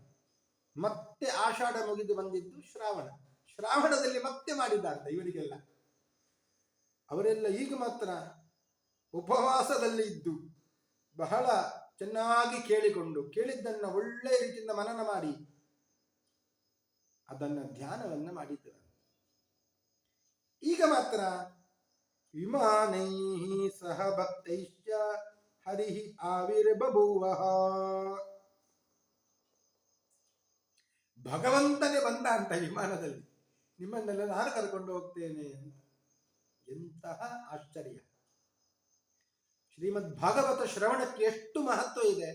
Speaker 1: ಮತ್ತೆ ಆಷಾಢ ಮುಗಿದು ಬಂದಿದ್ದು ಶ್ರಾವಣದಲ್ಲಿ ಮತ್ತೆ ಮಾಡಿದ್ದಾರೆ ಇವರಿಗೆಲ್ಲ. ಅವರೆಲ್ಲ ಈಗ ಮಾತ್ರ ಉಪವಾಸದಲ್ಲಿ ಇದ್ದು ಬಹಳ ಚೆನ್ನಾಗಿ ಕೇಳಿಕೊಂಡು ಕೇಳಿದ್ದನ್ನು ಒಳ್ಳೆಯ ರೀತಿಯಿಂದ ಮನನ ಮಾಡಿ ಅದನ್ನ ಧ್ಯಾನವನ್ನ ಮಾಡಿದ್ದರು. ಈಗ ಮಾತ್ರ ವಿಮಾನೈ ಸಹ ಭಕ್ತೈಶ್ಚ ಹರಿ ಆವಿರ್ಬಭೂವ, ಭಗವಂತನೇ ಬಂದ ಅಂತ ವಿಮಾನದಲ್ಲಿ, ನಿಮ್ಮನ್ನೆಲ್ಲ ನಾನು ಕರ್ಕೊಂಡು ಹೋಗ್ತೇನೆ ಅಂತ. ಎಂತಹ ಆಶ್ಚರ್ಯ! ಶ್ರೀಮದ್ ಭಾಗವತ ಶ್ರವಣಕ್ಕೆ ಎಷ್ಟು ಮಹತ್ವ ಇದೆ.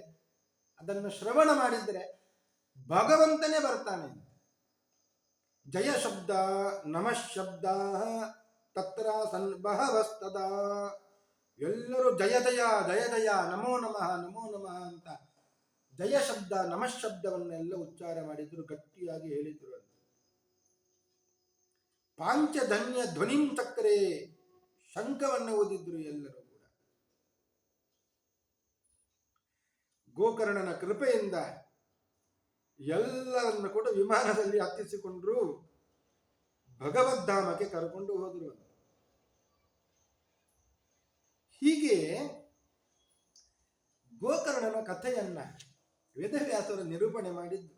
Speaker 1: ಅದನ್ನು ಶ್ರವಣ ಮಾಡಿದರೆ ಭಗವಂತನೇ ಬರ್ತಾನೆ. ಜಯ ಶಬ್ದ ನಮಃ ಶಬ್ದ ತತ್ರ ಸನ್ಬಹವಸ್ತದ, ಎಲ್ಲರೂ ಜಯ ಜಯ ಜಯ ಜಯ ನಮೋ ನಮಃ ನಮೋ ನಮಃ ಅಂತ ಜಯ ಶಬ್ದ ನಮಃ ಶಬ್ದವನ್ನೆಲ್ಲ ಉಚ್ಚಾರ ಮಾಡಿದ್ರು, ಗಟ್ಟಿಯಾಗಿ ಹೇಳಿದ್ರು. ಪಾಂಚಧನ್ಯ ಧ್ವನಿಂ ಚಕ್ರೆ, ಶಂಖವನ್ನು ಓದಿದ್ರು ಎಲ್ಲರೂ ಕೂಡ. ಗೋಕರ್ಣನ ಕೃಪೆಯಿಂದ ಎಲ್ಲರನ್ನು ಕೂಡ ವಿಮಾನದಲ್ಲಿ ಹತ್ತಿಸಿಕೊಂಡ್ರು, ಭಗವದ್ಧಾಮಕ್ಕೆ ಕರ್ಕೊಂಡು ಹೋದರು. ಹೀಗೆ ಗೋಕರ್ಣನ ಕಥೆಯನ್ನ ವೇದವ್ಯಾಸರು ನಿರೂಪಣೆ ಮಾಡಿದ್ದು.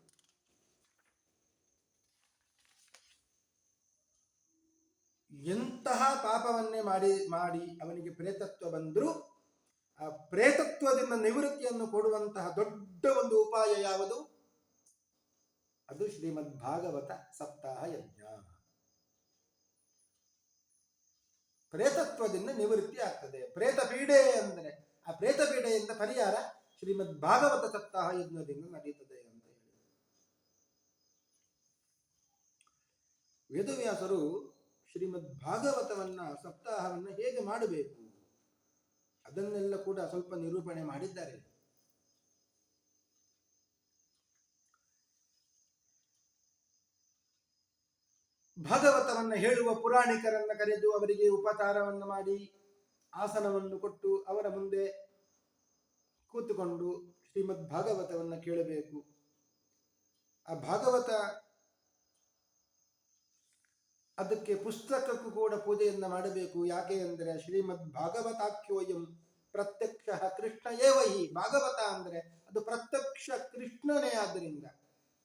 Speaker 1: ಎಂತಹ ಪಾಪವನ್ನೇ ಮಾಡಿ ಮಾಡಿ ಅವನಿಗೆ ಪ್ರೇತತ್ವ ಬಂದರೂ ಆ ಪ್ರೇತತ್ವದಿಂದ ನಿವೃತ್ತಿಯನ್ನು ಕೊಡುವಂತಹ ದೊಡ್ಡ ಒಂದು ಉಪಾಯ ಯಾವುದು? ಅದು ಶ್ರೀಮದ್ ಭಾಗವತ ಸಪ್ತಾಹ ಯಜ್ಞ. ಪ್ರೇತತ್ವದಿಂದ ನಿವೃತ್ತಿ ಆಗ್ತದೆ. ಪ್ರೇತ ಪೀಡೆ ಅಂದರೆ ಆ ಪ್ರೇತ ಪೀಡೆಯಿಂದ ಪರಿಹಾರ ಶ್ರೀಮದ್ ಭಾಗವತ ಸಪ್ತಾಹ ಯಜ್ಞದಿಂದ ನಡೆಯುತ್ತದೆ ಅಂತ ಹೇಳಿ ವೇದವ್ಯಾಸರು ಶ್ರೀಮದ್ ಭಾಗವತವನ್ನ ಸಪ್ತಾಹವನ್ನು ಹೇಗೆ ಮಾಡಬೇಕು ಅದನ್ನೆಲ್ಲ ಕೂಡ ಸ್ವಲ್ಪ ನಿರೂಪಣೆ ಮಾಡಿದ್ದಾರೆ. ಭಾಗವತವನ್ನು ಹೇಳುವ ಪುರಾಣಿಕರನ್ನ ಕರೆದು ಅವರಿಗೆ ಉಪಚಾರವನ್ನು ಮಾಡಿ ಆಸನವನ್ನು ಕೊಟ್ಟು ಅವರ ಮುಂದೆ ಕೂತುಕೊಂಡು ಶ್ರೀಮದ್ ಭಾಗವತವನ್ನು ಕೇಳಬೇಕು. ಆ ಭಾಗವತ ಅದಕ್ಕೆ ಪುಸ್ತಕಕ್ಕೂ ಕೂಡ ಪೂಜೆಯನ್ನು ಮಾಡಬೇಕು. ಯಾಕೆ ಅಂದರೆ ಶ್ರೀಮದ್ ಭಾಗವತಾಖ್ಯೋಯಂ ಪ್ರತ್ಯಕ್ಷ ಕೃಷ್ಣ ಏವಹಿ. ಭಾಗವತ ಅಂದರೆ ಅದು ಪ್ರತ್ಯಕ್ಷ ಕೃಷ್ಣನೇ, ಆದ್ದರಿಂದ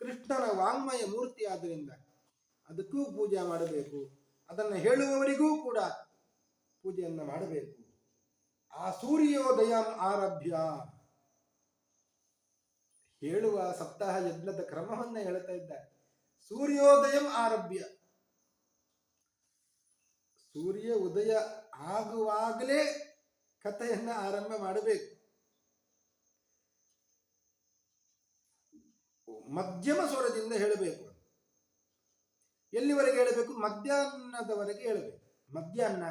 Speaker 1: ಕೃಷ್ಣನ ವಾಂಗ್ಮಯ ಮೂರ್ತಿ, ಆದ್ದರಿಂದ ಅದಕ್ಕೂ ಪೂಜೆ ಮಾಡಬೇಕು. ಅದನ್ನು ಹೇಳುವವರಿಗೂ ಕೂಡ ಪೂಜೆಯನ್ನು ಮಾಡಬೇಕು. ಆ ಸೂರ್ಯೋದಯ ಆರಭ್ಯ ಹೇಳುವ ಸಪ್ತಾಹ ಯಜ್ಞದ ಕ್ರಮವನ್ನ ಹೇಳ್ತಾ ಇದ್ದಾರೆ. ಸೂರ್ಯೋದಯಂ ಆರಭ್ಯ, ಸೂರ್ಯ ಉದಯ ಆಗುವಾಗಲೇ ಕಥೆಯನ್ನ ಆರಂಭ ಮಾಡಬೇಕು. ಮಧ್ಯಮ ಸ್ವರದಿಂದ ಹೇಳಬೇಕು. ಎಲ್ಲಿವರೆಗೆ ಹೇಳಬೇಕು? ಮಧ್ಯಾಹ್ನದವರೆಗೆ ಹೇಳಬೇಕು. ಮಧ್ಯಾಹ್ನ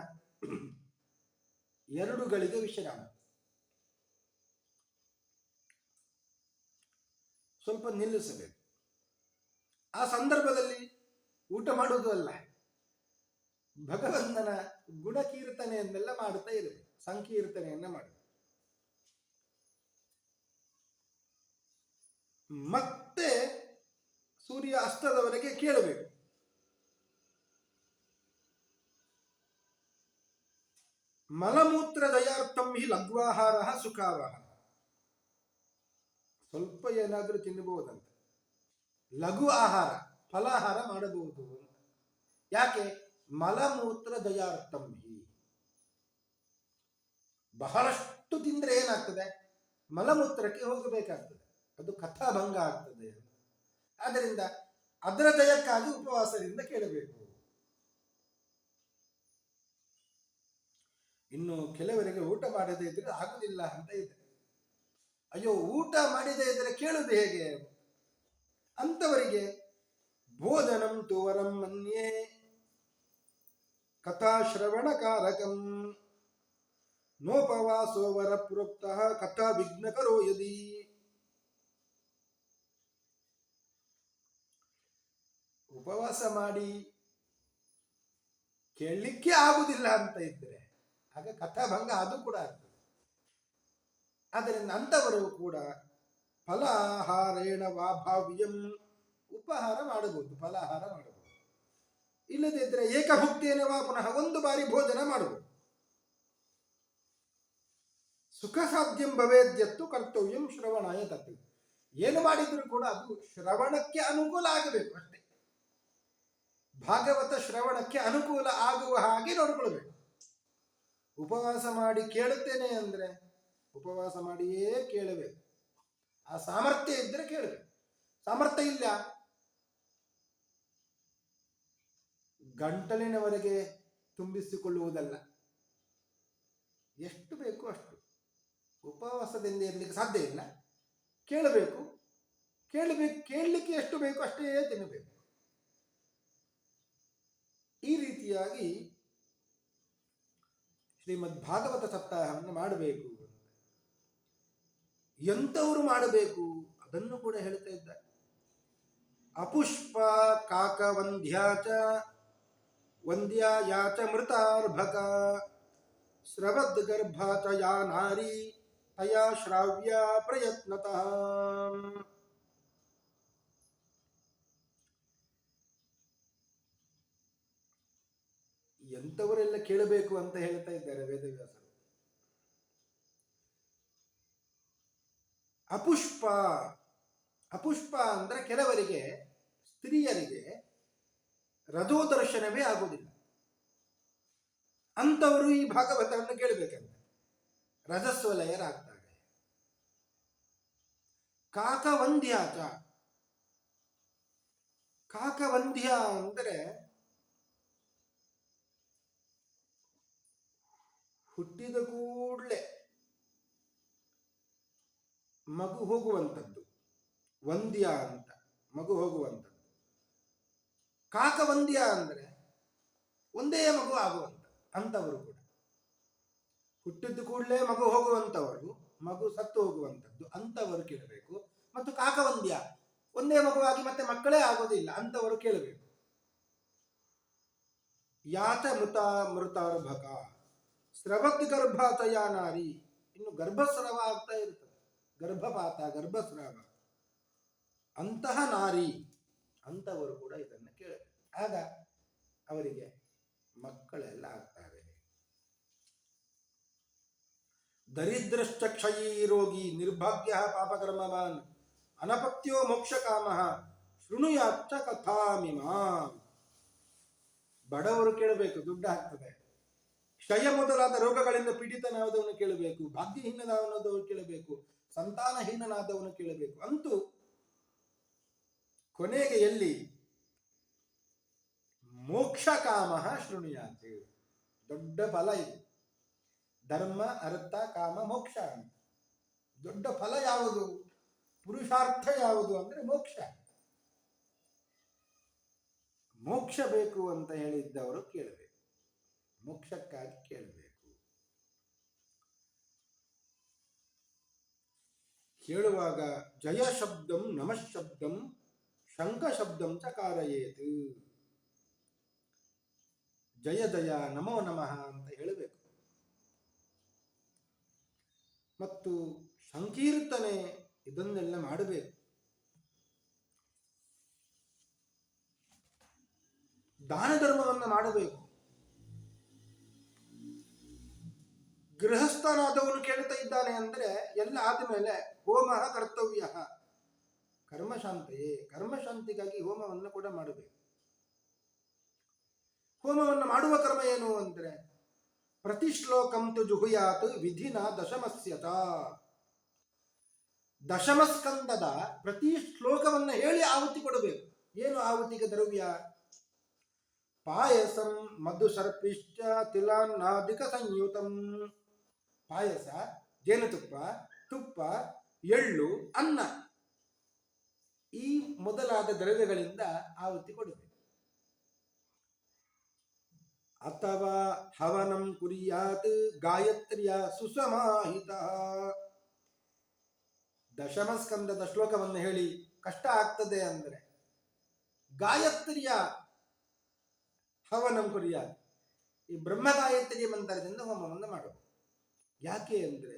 Speaker 1: 2 ಗಳಿಗೆ ವಿಶ್ರಾಮ, ಸ್ವಲ್ಪ ನಿಲ್ಲಿಸಬೇಕು. ಆ ಸಂದರ್ಭದಲ್ಲಿ ಊಟ ಮಾಡುವುದು ಅಲ್ಲ, ಭಗವಂತನ ಗುಣಕೀರ್ತನೆಯನ್ನೆಲ್ಲ ಮಾಡುತ್ತಾ ಇರಬೇಕು, ಸಂಕೀರ್ತನೆಯನ್ನ ಮಾಡಬೇಕು. ಮತ್ತೆ ಸೂರ್ಯ ಅಸ್ತದವರೆಗೆ ಕೇಳಬೇಕು. ಮಲಮೂತ್ರ ದಯಾರ್ಥಂ ಹಿ ಲಘ್ವಾಹಾರ ಸುಖಾವಹ. ಸ್ವಲ್ಪ ಏನಾದರೂ ತಿನ್ನಬಹುದಂತ, ಲಘು ಆಹಾರ ಫಲಾಹಾರ ಮಾಡಬಹುದು. ಯಾಕೆ? ಮಲಮೂತ್ರ ದಯಾರ್ಥಂ ಹಿ. ಬಹಳಷ್ಟು ತಿಂದ್ರೆ ಏನಾಗ್ತದೆ? ಮಲಮೂತ್ರಕ್ಕೆ ಹೋಗಬೇಕಾಗ್ತದೆ, ಅದು ಕಥಾಭಂಗ ಆಗ್ತದೆ. ಆದ್ದರಿಂದ ಅದರ ದಯಕ್ಕಾಗಿ ಉಪವಾಸದಿಂದ ಕೇಳಬೇಕು. ಇನ್ನು ಕೆಲವರಿಗೆ ಊಟ ಮಾಡದೇ ಇದ್ರೆ ಆಗುದಿಲ್ಲ ಅಂತ ಇದೆ. ಅಯ್ಯೋ, ಊಟ ಮಾಡದೇ ಇದ್ರೆ ಕೇಳುವುದು ಹೇಗೆ? ಅಂತವರಿಗೆ ಭೋಜನಂ ತೋವರಂ ಮನ್ಯೇ ಕಥಾಶ್ರವಣಕಾರಕಂ ನೋಪವಾಸೋ ವರ ಪ್ರೋಕ್ತ ಕಥಾ ವಿಘ್ನಕರೋ ಯದಿ. ಉಪವಾಸ ಮಾಡಿ ಕೇಳಲಿಕ್ಕೆ ಆಗುದಿಲ್ಲ ಅಂತ ಇದ್ರೆ ಆಗ ಕಥಾಭಂಗ ಅದು ಕೂಡ ಆಗ್ತದೆ. ಆದ್ದರಿಂದ ಅಂತವರು ಕೂಡ ಫಲಾಹಾರೇಣ ವಾಭಾವ್ಯಂ, ಉಪಹಾರ ಮಾಡಬಹುದು, ಫಲಾಹಾರ ಮಾಡಬಹುದು. ಇಲ್ಲದೇ ಇದ್ರೆ ಏಕಭುಕ್ತೇನ ವಾ ಪುನಃ ಒಂದು ಬಾರಿ ಭೋಜನ ಮಾಡಬಹುದು. ಸುಖ ಸಾಧ್ಯಂ ಭವೇದ್ಯತ್ತು ಕರ್ತವ್ಯಂ ಶ್ರವಣಾಯ ತತ್ತು. ಏನು ಮಾಡಿದ್ರು ಕೂಡ ಅದು ಶ್ರವಣಕ್ಕೆ ಅನುಕೂಲ ಆಗಬೇಕು ಅಷ್ಟೇ. ಭಾಗವತ ಶ್ರವಣಕ್ಕೆ ಅನುಕೂಲ ಆಗುವ ಹಾಗೆ ನೋಡ್ಕೊಳ್ಬೇಕು. ಉಪವಾಸ ಮಾಡಿ ಕೇಳುತ್ತೇನೆ ಅಂದ್ರೆ ಉಪವಾಸ ಮಾಡಿಯೇ ಕೇಳಬೇಕು. ಆ ಸಾಮರ್ಥ್ಯ ಇದ್ರೆ ಕೇಳಬೇಕು. ಸಾಮರ್ಥ್ಯ ಇಲ್ಲ, ಗಂಟಲಿನವರೆಗೆ ತುಂಬಿಸಿಕೊಳ್ಳುವುದಲ್ಲ, ಎಷ್ಟು ಬೇಕು ಅಷ್ಟು. ಉಪವಾಸದಿಂದ ಇರಲಿಕ್ಕೆ ಸಾಧ್ಯ ಇಲ್ಲ, ಕೇಳಬೇಕು. ಕೇಳಲಿಕ್ಕೆ ಎಷ್ಟು ಬೇಕು ಅಷ್ಟೇ ತಿನ್ನಬೇಕು. ಈ ರೀತಿಯಾಗಿ ಶ್ರೀಮದ್ ಭಾಗವತ ಸಪ್ತಾಹವನ್ನು ಮಾಡಬೇಕು. ಎಂಥವರು ಮಾಡಬೇಕು ಅದನ್ನು ಕೂಡ ಹೇಳ್ತಾ ಇದ್ದಾರೆ. ಅಪುಷ್ಪ ಕಾಕವಂದ್ಯಾಚ ವಂದ್ಯಾಯಾಚ ಮೃತಾರ್ಭಕ ಸ್ರವದ್ ಗರ್ಭಾಚ ಯಾ ನಾರಿ ತಯಾ ಶ್ರಾವ್ಯ ಪ್ರಯತ್ನತಃ. ಎಂಥವರೆಲ್ಲ ಕೇಳಬೇಕು ಅಂತ ಹೇಳ್ತಾ ಇದ್ದಾರೆ ವೇದವ್ಯಾಸರು. ಅಪುಷ್ಪ, ಅಪುಷ್ಪ ಅಂದ್ರೆ ಕೆಲವರಿಗೆ, ಸ್ತ್ರೀಯರಿಗೆ ರಜೋದರ್ಶನವೇ ಆಗುವುದಿಲ್ಲ. ಅಂಥವರು ಈ ಭಾಗವತವನ್ನು ಕೇಳಬೇಕಂತ ರಜಸ್ವಲಯರಾಗ್ತಾರೆ. ಕಾಕವಂದ್ಯಾಚ, ಕಾಕವಂದ್ಯ ಅಂದರೆ ಹುಟ್ಟಿದ ಕೂಡಲೇ ಮಗು ಹೋಗುವಂಥದ್ದು, ವಂದ್ಯ ಅಂತ, ಮಗು ಹೋಗುವಂಥದ್ದು. ಕಾಕವಂದ್ಯ ಅಂದರೆ ಒಂದೇ ಮಗು ಆಗುವಂಥ ಅಂಥವರು ಕೂಡ. ಹುಟ್ಟಿದ ಕೂಡಲೇ ಮಗು ಹೋಗುವಂಥವರು, ಮಗು ಸತ್ತು ಹೋಗುವಂಥದ್ದು ಅಂಥವರು ಕೇಳಬೇಕು. ಮತ್ತು ಕಾಕವಂದ್ಯ, ಒಂದೇ ಮಗುವಾಗಿ ಮತ್ತೆ ಮಕ್ಕಳೇ ಆಗೋದಿಲ್ಲ ಅಂಥವರು ಕೇಳಬೇಕು. ಯಾತ ಮೃತಾರ್ಭಕ ಸ್ರವದ್ ಗರ್ಭಾತಯ ನಾರಿ, ಇನ್ನು ಗರ್ಭಸ್ರಾವ ಆಗ್ತಾ ಇರ್ತದೆ, ಗರ್ಭಪಾತ, ಗರ್ಭಸ್ರಾವ, ಅಂತಹ ನಾರಿ ಅಂಥವರು ಕೂಡ ಇದನ್ನು ಕೇಳಬೇಕು. ಆಗ ಅವರಿಗೆ ಮಕ್ಕಳೆಲ್ಲ ಆಗ್ತಾರೆ. ದರಿದ್ರಶ್ಚ ಕ್ಷಯೀ ರೋಗಿ ನಿರ್ಭಾಗ್ಯ ಪಾಪಕರ್ಮವಾನ್ ಅನಪತ್ಯೋ ಮೋಕ್ಷಕಾಮ ಶೃಣುಯಾಚ್ಚ ಕಥಾಮಿಮಾಂ. ಬಡವರು ಕೇಳಬೇಕು, ದುಡ್ಡು ಆಗ್ತದೆ. ಕ್ಷಯ ಮೊದಲಾದ ರೋಗಗಳಿಂದ ಪೀಡಿತನಾದವನು ಕೇಳಬೇಕು, ಭಾಗ್ಯಹೀನನಾದವನು ಕೇಳಬೇಕು, ಸಂತಾನಹೀನನಾದವನು ಕೇಳಬೇಕು. ಅಂತೂ ಕೊನೆಗೆ ಎಲ್ಲಿ ಮೋಕ್ಷಕಾಮ ಶೃಣುಯಾತ್, ದೊಡ್ಡ ಫಲ ಇದು. ಧರ್ಮ ಅರ್ಥ ಕಾಮ ಮೋಕ್ಷ. ದೊಡ್ಡ ಫಲ ಯಾವುದು, ಪುರುಷಾರ್ಥ ಯಾವುದು ಅಂದ್ರೆ ಮೋಕ್ಷ. ಮೋಕ್ಷ ಬೇಕು ಅಂತ ಹೇಳಿದ್ದವರು ಕೇಳಬೇಕು, ಮೋಕ್ಷಕ್ಕಾಗಿ ಕೇಳಬೇಕು. ಹೇಳುವಾಗ ಜಯ ಶಬ್ದಂ ನಮಃ ಶಬ್ದಂ ಶಂಖ ಶಬ್ದಂ ಚ ಕಾರಯೇತ್. ಜಯ ಜಯ ನಮೋ ನಮಃ ಅಂತ ಹೇಳಬೇಕು. ಮತ್ತು ಸಂಕೀರ್ತನೆ ಇದನ್ನೆಲ್ಲ ಮಾಡಬೇಕು. ದಾನ ಧರ್ಮವನ್ನು ಮಾಡಬೇಕು. ಗೃಹಸ್ಥನಾದವನು ಕೇಳ್ತಾ ಇದ್ದಾನೆ ಅಂದ್ರೆ ಎಲ್ಲ ಆದಮೇಲೆ ಹೋಮ ಕರ್ತವ್ಯ ಕರ್ಮಶಾಂತಿಯೇ, ಕರ್ಮಶಾಂತಿಗಾಗಿ ಹೋಮವನ್ನು ಕೂಡ ಮಾಡಬೇಕು. ಹೋಮವನ್ನು ಮಾಡುವ ಕರ್ಮ ಏನು ಅಂದ್ರೆ ಪ್ರತಿ ಶ್ಲೋಕಂ ತು ಜುಹುಯಾತ್ ವಿಧಿನ ದಶಮಸ್ಯತ. ದಶಮಸ್ಕಂದದ ಪ್ರತಿ ಶ್ಲೋಕವನ್ನು ಹೇಳಿ ಆಹುತಿ ಕೊಡಬೇಕು. ಏನು ಆಹುತಿಗೆ ದ್ರವ್ಯ? ಪಾಯಸಂ ಮಧು ಸರ್ಪಿಶ್ಚ ತಿಲಾನ್ನಾದಿಕ ಸಂಯುತಂ. ಪಾಯಸ, ಜೇನುತುಪ್ಪ, ತುಪ್ಪ, ಎಳ್ಳು, ಅನ್ನ, ಈ ಮೊದಲಾದ ದ್ರವ್ಯಗಳಿಂದ ಆಹುತಿ ಕೊಡಬೇಕು. ಅಥವಾ ಹವನಂ ಕುರಿಯಾತ್ ಗಾಯತ್ರಿಯ ಸುಸಮಾಹಿತ. ದಶಮಸ್ಕಂದದ ಶ್ಲೋಕವನ್ನು ಹೇಳಿ ಕಷ್ಟ ಆಗ್ತದೆ ಅಂದರೆ ಗಾಯತ್ರಿಯ ಹವನಂ ಕುರಿಯಾತ್, ಈ ಬ್ರಹ್ಮ ಗಾಯತ್ರಿ ಮಂತ್ರದಿಂದ ಹೋಮವನ್ನು ಮಾಡಬೇಕು. ಯಾಕೆ ಅಂದರೆ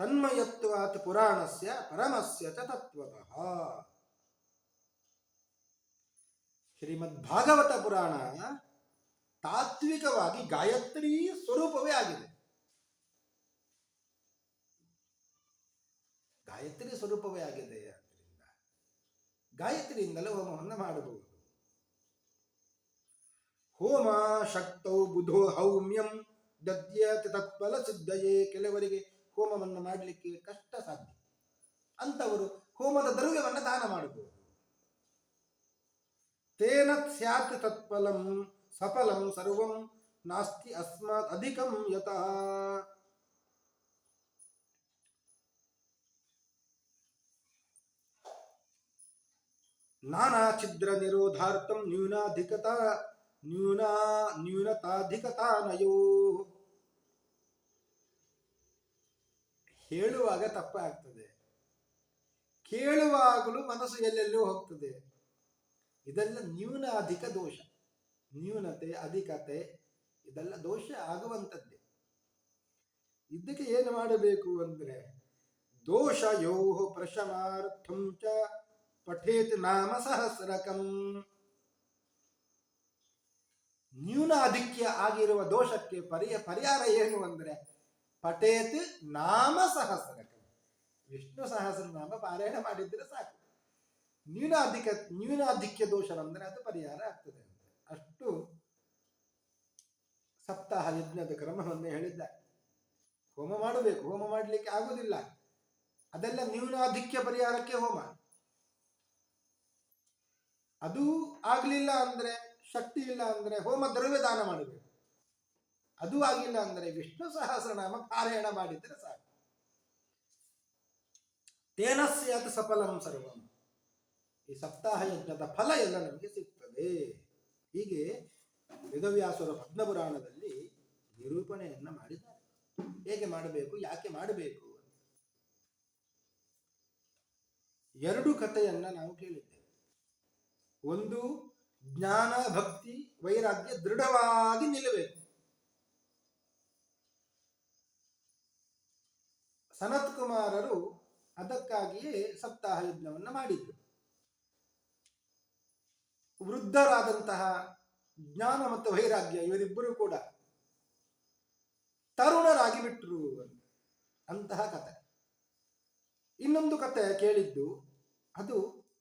Speaker 1: ತನ್ಮಯತ್ವಾತ್ ಪುರಾಣಸ್ಯ ಪರಮಸ್ಯ ಚ ತತ್ವತಃ. ಶ್ರೀಮದ್ ಭಾಗವತ ಪುರಾಣ ತಾತ್ವಿಕವಾಗಿ ಗಾಯತ್ರಿ ಸ್ವರೂಪವೇ ಆಗಿದೆ. ಗಾಯತ್ರಿ ಸ್ವರೂಪವೇ ಆಗಿದೆ. ಆದ್ದರಿಂದ ಗಾಯತ್ರಿಯಿಂದಲೇ ಹೋಮವನ್ನು ಮಾಡಬಹುದು. ಹೋಮ ಶಕ್ತೌ ಬುಧೋ ಹೌಮ್ಯಂ ದದ್ಯತೆ ತತ್ಫಲ ಸಿದ್ಧಯೇ. ಕೆಲವರಿಗೆ ಹೋಮವನ್ನು ಮಾಡಲಿಕ್ಕೆ ಕಷ್ಟ ಸಾಧ್ಯ, ಅಂತವರು ಹೋಮದ ದ್ರವ್ಯವನ್ನು ದಾನ ಮಾಡಬಹುದು. ತೇನ ಸ್ಯಾತ್ ತತ್ಫಲಂ ಸಫಲಂ ಸರ್ವಂ ನಾಸ್ತಿ ಅಸ್ಮಾತ್ ಅಧಿಕಂ ಯತಃ. ನಾನಾ ಛಿದ್ರ ನಿರೋಧಾರ್ಥಂ ನ್ಯೂನತಾಧಿಕತಾನಯೋ. ಹೇಳುವಾಗ ತಪ್ಪಾಗ್ತದೆ, ಕೇಳುವಾಗಲೂ ಮನಸ್ಸು ಎಲ್ಲೆಲ್ಲೂ ಹೋಗ್ತದೆ. ಇದೆಲ್ಲ ನ್ಯೂನಾಧಿಕ ದೋಷ. ನ್ಯೂನತೆ, ಅಧಿಕತೆ ಇದೆಲ್ಲ ದೋಷ ಆಗುವಂಥದ್ದೇ. ಇದಕ್ಕೆ ಏನು ಮಾಡಬೇಕು ಅಂದ್ರೆ ದೋಷಯೋ ಪ್ರಶಮಾರ್ಥಂ ಚ ಪಠೇತ್ ನಾಮ ಸಹಸ್ರಕಂ. ನ್ಯೂನಾಧಿಕ್ಯ ಆಗಿರುವ ದೋಷಕ್ಕೆ ಪರಿಹಾರ ಏನು ಅಂದ್ರೆ ಪಠೇತ್ ನಾಮ ಸಹಸ್ರಕಂ. ವಿಷ್ಣು ಸಹಸ್ರನಾಮ ಪಾರಾಯಣ ಮಾಡಿದ್ರೆ ಸಾಕು. ನ್ಯೂನಾಧಿಕ್ಯ ದೋಷ ಅಂದ್ರೆ ಅದು ಪರಿಹಾರ ಆಗ್ತದೆ ಅಂತ. ಅಷ್ಟು ಸಪ್ತಾಹ ಯಜ್ಞದ ಕ್ರಮವನ್ನು ಹೇಳಿದ್ದಾರೆ. ಹೋಮ ಮಾಡಬೇಕು, ಹೋಮ ಮಾಡಲಿಕ್ಕೆ ಆಗುವುದಿಲ್ಲ, ಅದೆಲ್ಲ ನ್ಯೂನಾಧಿಕ್ಯ ಪರಿಹಾರಕ್ಕೆ ಹೋಮ. ಅದು ಆಗ್ಲಿಲ್ಲ ಅಂದ್ರೆ, ಶಕ್ತಿ ಇಲ್ಲ ಅಂದ್ರೆ ಹೋಮ ದ್ರವ್ಯ ದಾನ ಮಾಡಬೇಕು. ಅದು ಆಗಿಲ್ಲ ಅಂದ್ರೆ ವಿಷ್ಣು ಸಹಸ್ರನಾಮ ಪಾರಾಯಣ ಮಾಡಿದ್ರೆ ಸಾಕು. ತೇನಸ್ಯಾತ್ ಸಫಲಂ ಸರ್ವಂ. ಈ ಸಪ್ತಾಹ ಯಜ್ಞದ ಫಲ ಎಲ್ಲ ನಮಗೆ ಸಿಗ್ತದೆ. ಹೀಗೆ ವೇದವ್ಯಾಸರ ಪದ್ಮಪುರಾಣದಲ್ಲಿ ನಿರೂಪಣೆಯನ್ನ ಮಾಡಿದ್ದಾರೆ. ಹೇಗೆ ಮಾಡಬೇಕು, ಯಾಕೆ ಮಾಡಬೇಕು. ಎರಡು ಕಥೆಯನ್ನ ನಾವು ಕೇಳಿದ್ದೇವೆ. ಒಂದು, ಜ್ಞಾನ ಭಕ್ತಿ ವೈರಾಗ್ಯ ದೃಢವಾಗಿ ನಿಲ್ಲಬೇಕು. ಸನತ್ ಕುಮಾರರು ಅದಕ್ಕಾಗಿಯೇ ಸಪ್ತಾಹ ಯಜ್ಞವನ್ನು ಮಾಡಿದ್ರು. ವೃದ್ಧರಾದಂತಹ ಜ್ಞಾನ ಮತ್ತು ವೈರಾಗ್ಯ ಇವರಿಬ್ಬರು ಕೂಡ ತರುಣರಾಗಿ ಬಿಟ್ಟರು ಅಂತಹ ಕಥೆ. ಇನ್ನೊಂದು ಕಥೆ ಕೇಳಿದ್ದು, ಅದು